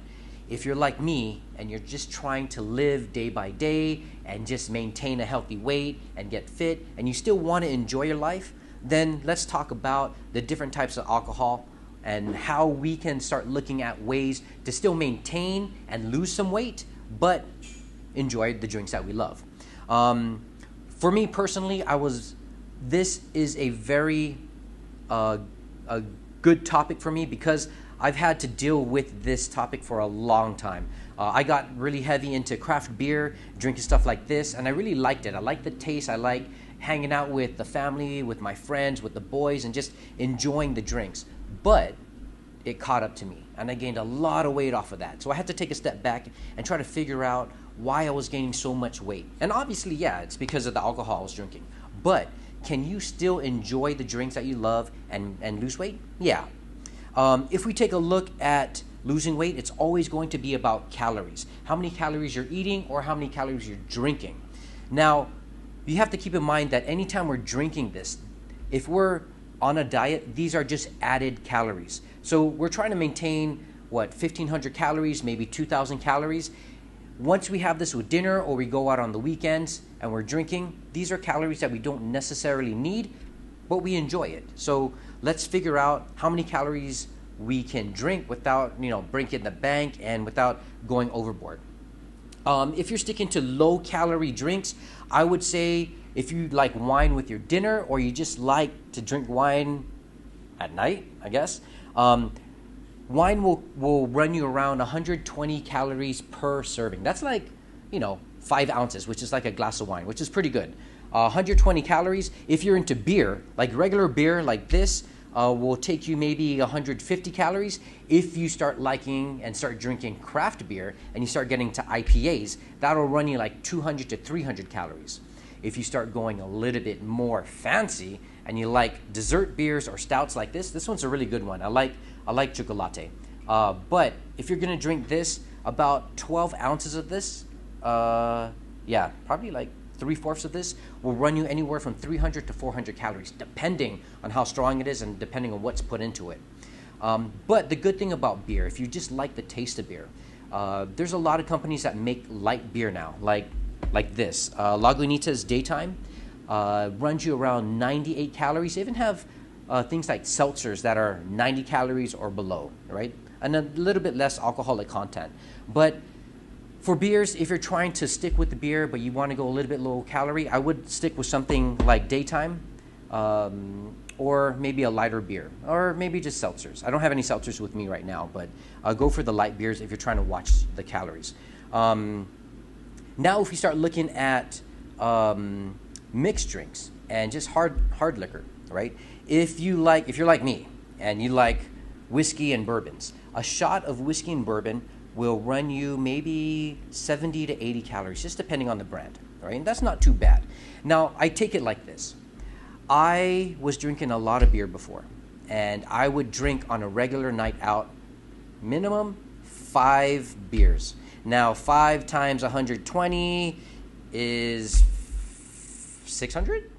if you're like me and you're just trying to live day by day and just maintain a healthy weight and get fit and you still want to enjoy your life, then let's talk about the different types of alcohol and how we can start looking at ways to still maintain and lose some weight, but enjoy the drinks that we love. For me personally, this is a very a good topic for me because I've had to deal with this topic for a long time. I got really heavy into craft beer, drinking stuff like this, and I really liked it. I like the taste. I like hanging out with the family, with my friends, with the boys, and just enjoying the drinks. But it caught up to me, and I gained a lot of weight off of that. So I had to take a step back and try to figure out why I was gaining so much weight. And obviously, yeah, it's because of the alcohol I was drinking. But can you still enjoy the drinks that you love and lose weight? Yeah. If we take a look at losing weight, it's always going to be about calories. How many calories you're eating or how many calories you're drinking. Now, you have to keep in mind that anytime we're drinking this, if we're on a diet, these are just added calories. So we're trying to maintain, 1,500 calories, maybe 2,000 calories. Once we have this with dinner or we go out on the weekends and we're drinking, these are calories that we don't necessarily need, but we enjoy it. So let's figure out how many calories we can drink without, breaking the bank and without going overboard. If you're sticking to low-calorie drinks, I would say if you like wine with your dinner or you just like to drink wine at night, I guess, wine will run you around 120 calories per serving. That's like, 5 ounces, which is like a glass of wine, which is pretty good. 120 calories. If you're into beer, like regular beer like this, will take you maybe 150 calories. If you start liking and start drinking craft beer and you start getting to IPAs, that'll run you like 200 to 300 calories. If you start going a little bit more fancy and you like dessert beers or stouts like this one's a really good one. I like chocolate. But if you're gonna drink this, about 12 ounces of this, probably like 3/4 of this will run you anywhere from 300 to 400 calories, depending on how strong it is and depending on what's put into it. But the good thing about beer, if you just like the taste of beer, there's a lot of companies that make light beer now, like this. Lagunitas Daytime runs you around 98 calories. They even have things like seltzers that are 90 calories or below, right? And a little bit less alcoholic content. But for beers, if you're trying to stick with the beer, but you want to go a little bit low calorie, I would stick with something like Daytime, or maybe a lighter beer, or maybe just seltzers. I don't have any seltzers with me right now, but go for the light beers if you're trying to watch the calories. Now, if we start looking at mixed drinks and just hard liquor, right? If you're like me and you like whiskey and bourbons, a shot of whiskey and bourbon will run you maybe 70 to 80 calories, just depending on the brand, right? And that's not too bad. Now, I take it like this. I was drinking a lot of beer before, and I would drink on a regular night out, minimum 5 beers. Now, 5 times 120 is 600?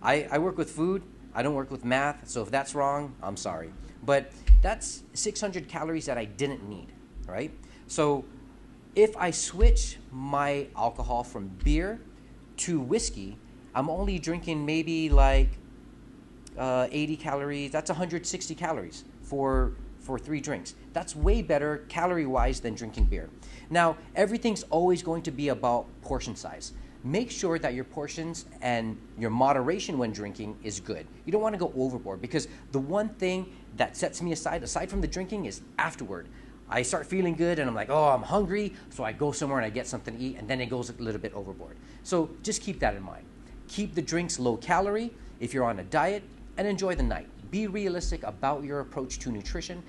I work with food. I don't work with math, so if that's wrong, I'm sorry. But that's 600 calories that I didn't need, right? So if I switch my alcohol from beer to whiskey, I'm only drinking maybe like 80 calories. That's 160 calories for 3 drinks. That's way better calorie-wise than drinking beer. Now, everything's always going to be about portion size. Make sure that your portions and your moderation when drinking is good. You don't want to go overboard, because the one thing that sets me aside from the drinking, is afterward. I start feeling good and I'm like, oh, I'm hungry, so I go somewhere and I get something to eat, and then it goes a little bit overboard. So just keep that in mind. Keep the drinks low calorie if you're on a diet, and enjoy the night. Be realistic about your approach to nutrition.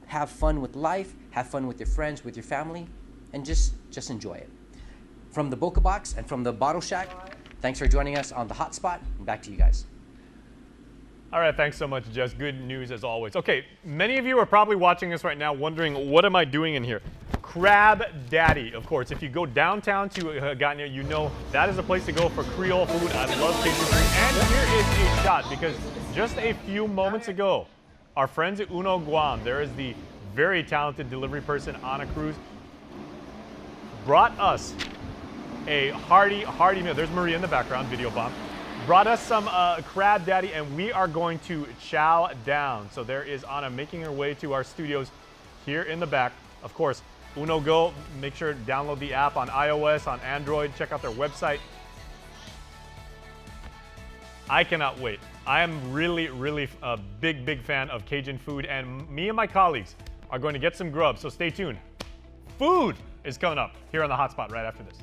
Have fun with life, have fun with your friends, with your family, and just enjoy it. From the Boca Box and from the Bottle Shack, thanks for joining us on the HotSpot. Back to you guys. All right, thanks so much, Jess. Good news as always. Okay, many of you are probably watching us right now wondering, what am I doing in here? Crab Daddy, of course. If you go downtown to Hagåtña, you know that is a place to go for Creole food. I love Cajun food. And here is a shot, because just a few moments ago, our friends at KUAM, there is the very talented delivery person, Anna Cruz. brought us a hearty meal. There's Maria in the background, video bomb. Brought us some Crab Daddy, and we are going to chow down. So there is Anna making her way to our studios here in the back. Of course, Uno Go, make sure to download the app on iOS, on Android, check out their website. I cannot wait. I am really a big fan of Cajun food, and me and my colleagues are going to get some grub, so stay tuned. Food is coming up here on the Hotspot right after this.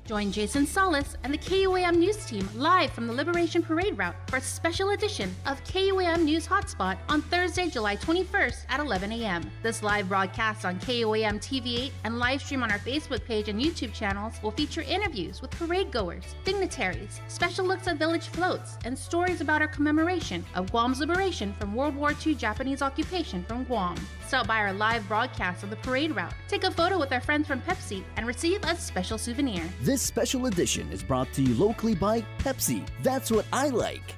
Join Jason Solis and the KUAM News team live from the Liberation Parade route for a special edition of KUAM News Hotspot on Thursday, July 21st at 11 a.m. This live broadcast on KUAM TV8 and live stream on our Facebook page and YouTube channels will feature interviews with parade goers, dignitaries, special looks at village floats, and stories about our commemoration of Guam's liberation from World War II Japanese occupation from Guam. Stop by our live broadcast of the parade route, take a photo with our friends from Pepsi, and receive a special souvenir. This special edition is brought to you locally by Pepsi. That's what I like.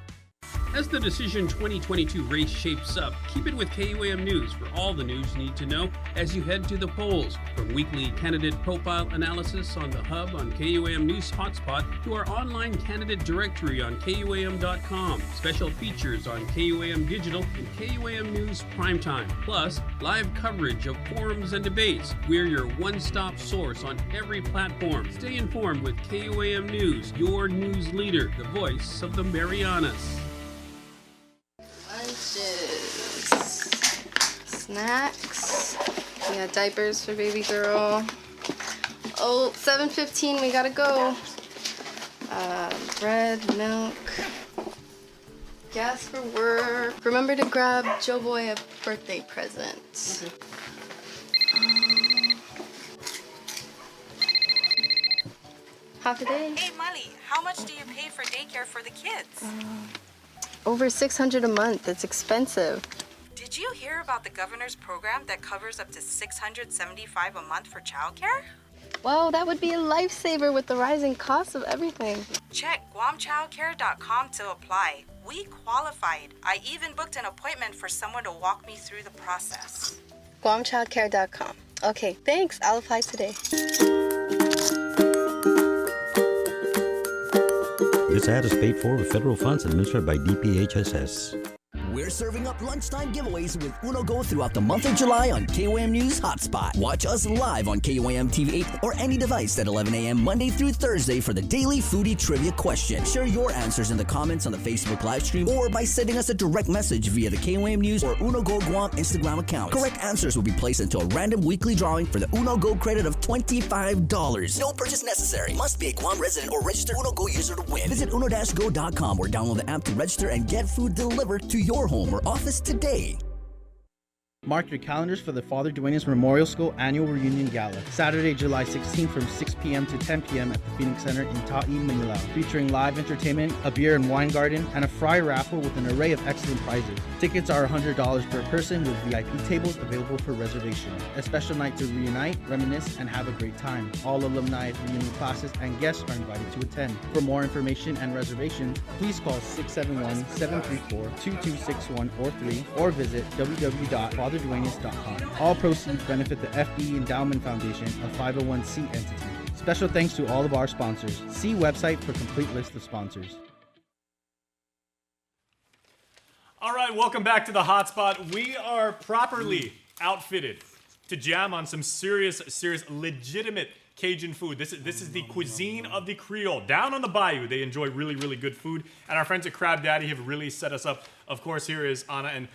As the Decision 2022 race shapes up, keep it with KUAM News for all the news you need to know as you head to the polls. From weekly candidate profile analysis on the Hub on KUAM News Hotspot to our online candidate directory on KUAM.com, special features on KUAM Digital and KUAM News Primetime, plus live coverage of forums and debates. We're your one-stop source on every platform. Stay informed with KUAM News, your news leader, the voice of the Marianas. Lunches, snacks, we got diapers for baby girl. Oh, 7:15, we gotta go. Bread, milk, gas for work. Remember to grab Joe Boy a birthday present. Half a day. Hey, Molly, how much do you pay for daycare for the kids? Over $600 a month. It's expensive. Did you hear about the governor's program that covers up to $675 a month for childcare? Wow, that would be a lifesaver with the rising cost of everything. Check GuamChildcare.com to apply. We qualified. I even booked an appointment for someone to walk me through the process. GuamChildcare.com. Okay, thanks. I'll apply today. This ad is paid for with federal funds administered by DPHSS. We're serving up lunchtime giveaways with Uno Go throughout the month of July on KUAM News Hotspot. Watch us live on KUAM TV8 or any device at 11 a.m. Monday through Thursday for the daily foodie trivia question. Share your answers in the comments on the Facebook live stream or by sending us a direct message via the KUAM News or Uno Go Guam Instagram accounts. Correct answers will be placed into a random weekly drawing for the Uno Go credit of $25. No purchase necessary. Must be a Guam resident or registered Uno Go user to win. Visit uno-go.com or download the app to register and get food delivered to your home or office today. Mark your calendars for the Father Dwayne's Memorial School Annual Reunion Gala, Saturday, July 16th from 6 p.m. to 10 p.m. at the Phoenix Center in Ta'i, Manila, featuring live entertainment, a beer and wine garden, and a fry raffle with an array of excellent prizes. Tickets are $100 per person with VIP tables available for reservation. A special night to reunite, reminisce, and have a great time. All alumni, reunion classes, and guests are invited to attend. For more information and reservations, please call 671-734-2261 or 3 or visit www.fatherduenes.com. All proceeds benefit the FE Endowment Foundation, a 501c entity. Special thanks to all of our sponsors. See website for complete list of sponsors. All right, welcome back to the Hotspot. We are properly outfitted to jam on some serious, legitimate Cajun food. This is the cuisine of the Creole. Down on the bayou, they enjoy really good food. And our friends at Crab Daddy have really set us up. Of course, here is Anna. And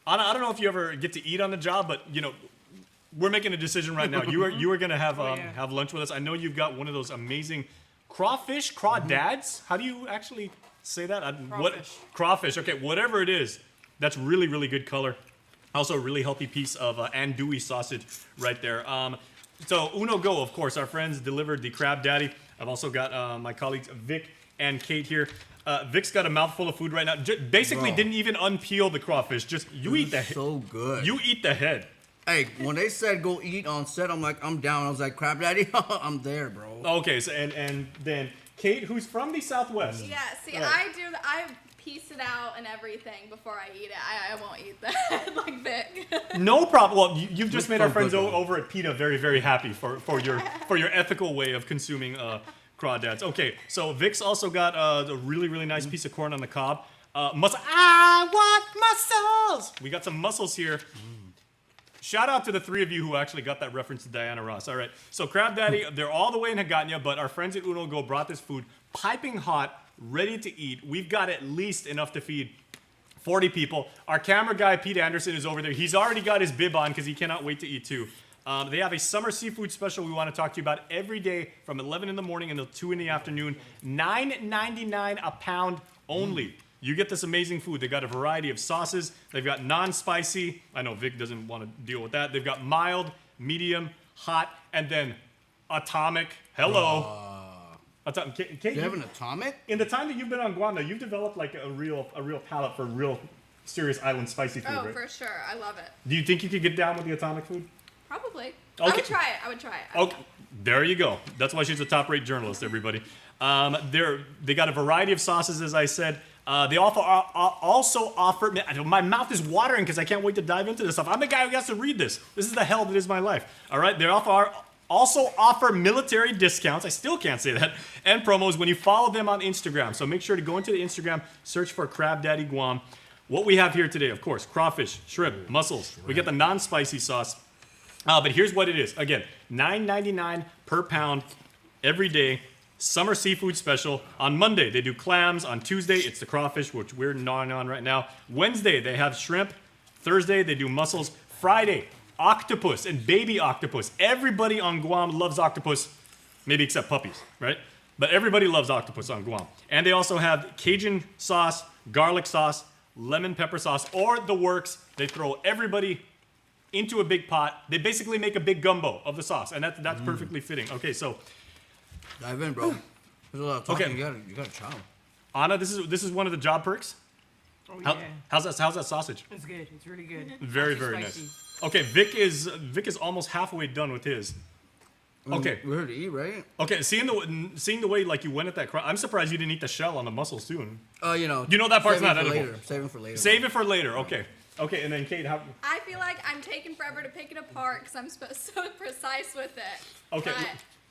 Anna, I don't know if you ever get to eat on the job, but you know, we're making a decision right now. You are going to have lunch with us. I know you've got one of those amazing crawdads. How do you actually say that? Crawfish. Okay, whatever it is, that's really good color. Also, a really healthy piece of andouille sausage right there. So Uno Go, of course, our friends delivered the Crab Daddy. I've also got my colleagues Vic and Kate here. Vic's got a mouthful of food right now. Basically, didn't even unpeel the crawfish. Just you eat the head. So good. You eat the head. Hey, when they said go eat on set, I'm like, I'm down. I was like, Crab Daddy, I'm there, bro. Okay, so and then Kate, who's from the Southwest. Yeah, see, I piece it out and everything before I eat it. I won't eat that like Vic. No problem. Well, you've just made our friends over at PETA very, very happy for your ethical way of consuming crawdads. Okay, so Vic's also got a really, really nice piece of corn on the cob. I want muscles! We got some muscles here. Shout out to the three of you who actually got that reference to Diana Ross. All right, so Crab Daddy, they're all the way in Hagåtña, but our friends at Uno Go brought this food piping hot, ready to eat. We've got at least enough to feed 40 people. Our camera guy, Pete Anderson, is over there. He's already got his bib on because he cannot wait to eat too. They have a summer seafood special we want to talk to you about every day from 11 in the morning until 2 in the afternoon. $9.99 a pound only. You get this amazing food. They've got a variety of sauces. They've got non-spicy. I know Vic doesn't want to deal with that. They've got mild, medium, hot, and then atomic. Hello. Kate, They have an atomic? In the time that you've been on Guam, though, you've developed like a real palate for real serious island spicy food, Oh, right? for sure. I love it. Do you think you could get down with the atomic food? Probably. Okay. I would try it. Okay, there you go. That's why she's a top-rate journalist, everybody. They got a variety of sauces, as I said. They also offer. My mouth is watering because I can't wait to dive into this stuff. I'm the guy who has to read this. This is the hell that is my life. All right. They also offer military discounts. I still can't say that. And promos when you follow them on Instagram. So make sure to go into the Instagram, search for Crab Daddy Guam. What we have here today, of course, crawfish, shrimp, mussels. We get the non-spicy sauce. But here's what it is. Again, $9.99 per pound every day. Summer seafood special. On Monday, they do clams. On Tuesday, it's the crawfish, which we're gnawing on right now. Wednesday, they have shrimp. Thursday, they do mussels. Friday, octopus and baby octopus. Everybody on Guam loves octopus, maybe except puppies, right? But everybody loves octopus on Guam. And they also have Cajun sauce, garlic sauce, lemon pepper sauce, or the works. They throw everybody into a big pot. They basically make a big gumbo of the sauce, and that's perfectly fitting. Okay, so dive in, bro. There's a lot of talking. Okay. You gotta chow. Anna, this is one of the job perks. Oh yeah. How's that sausage? It's good. It's really good. Very, Not too very spicy. nice. Okay, Vic is almost halfway done with his. Okay, we're here to eat, right? Okay, seeing the way like you went at that, I'm surprised you didn't eat the shell on the mussels too. You know that part's not edible. Save it for later. Save it for later. Okay. Okay, and then Kate, how? I feel like I'm taking forever to pick it apart because I'm so precise with it. Okay, But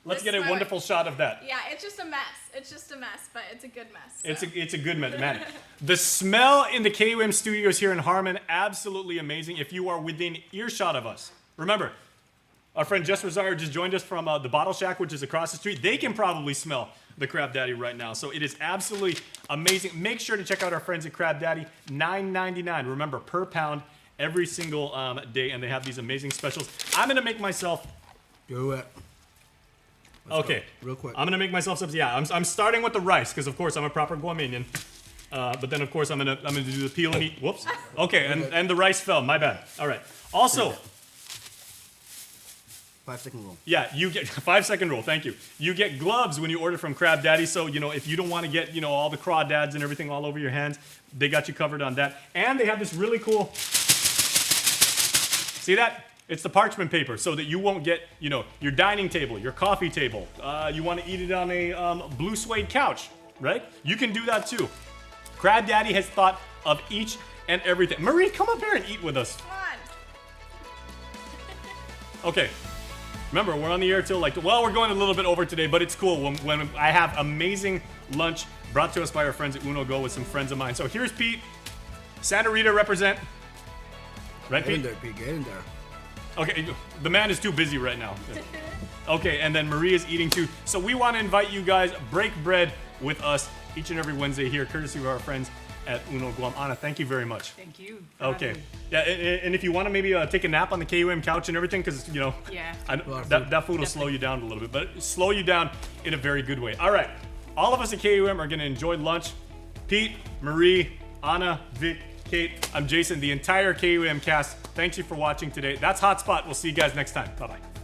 let's get a this- wonderful shot of that. Yeah, it's just a mess. It's just a mess, but it's a good mess. It's a good man. The smell in the KUAM studios here in Harmon, absolutely amazing. If you are within earshot of us, remember, our friend Jess Rosario just joined us from the Bottle Shack, which is across the street. They can probably smell the Crab Daddy right now. So it is absolutely amazing. Make sure to check out our friends at Crab Daddy, $9.99. Remember, per pound every single day, and they have these amazing specials. I'm gonna make myself. Do it. Okay, real quick. I'm gonna make myself some. Yeah, I'm starting with the rice because of course I'm a proper Guamanian. But then of course I'm gonna do the peel and eat. Whoops. Okay, and the rice fell. My bad. All right. Also. 5-second rule. Yeah, you get 5-second rule. Thank you. You get gloves when you order from Crab Daddy. So if you don't want to get all the crawdads and everything all over your hands, they got you covered on that. And they have this really cool. See that? It's the parchment paper so that you won't get your dining table, your coffee table. You want to eat it on a blue suede couch, right? You can do that too. Crab Daddy has thought of each and everything. Marie, come up here and eat with us. Come on. Okay. Remember, we're on the air till we're going a little bit over today, but it's cool when I have amazing lunch brought to us by our friends at Uno Go with some friends of mine. So here's Pete. Santa Rita represent. Right, Pete? Get in there. Okay, the man is too busy right now. Okay, and then Marie is eating too. So we want to invite you guys, break bread with us each and every Wednesday here, courtesy of our friends at Uno Guam. Anna, thank you very much. Thank you. Okay. Yeah, and if you want to maybe take a nap on the KUAM couch and everything, because, Yeah. that food will slow you down a little bit, but slow you down in a very good way. All right. All of us at KUAM are going to enjoy lunch. Pete, Marie, Anna, Vic, Kate, I'm Jason, the entire KUAM cast. Thanks you for watching today. That's HotSpot. We'll see you guys next time. Bye-bye.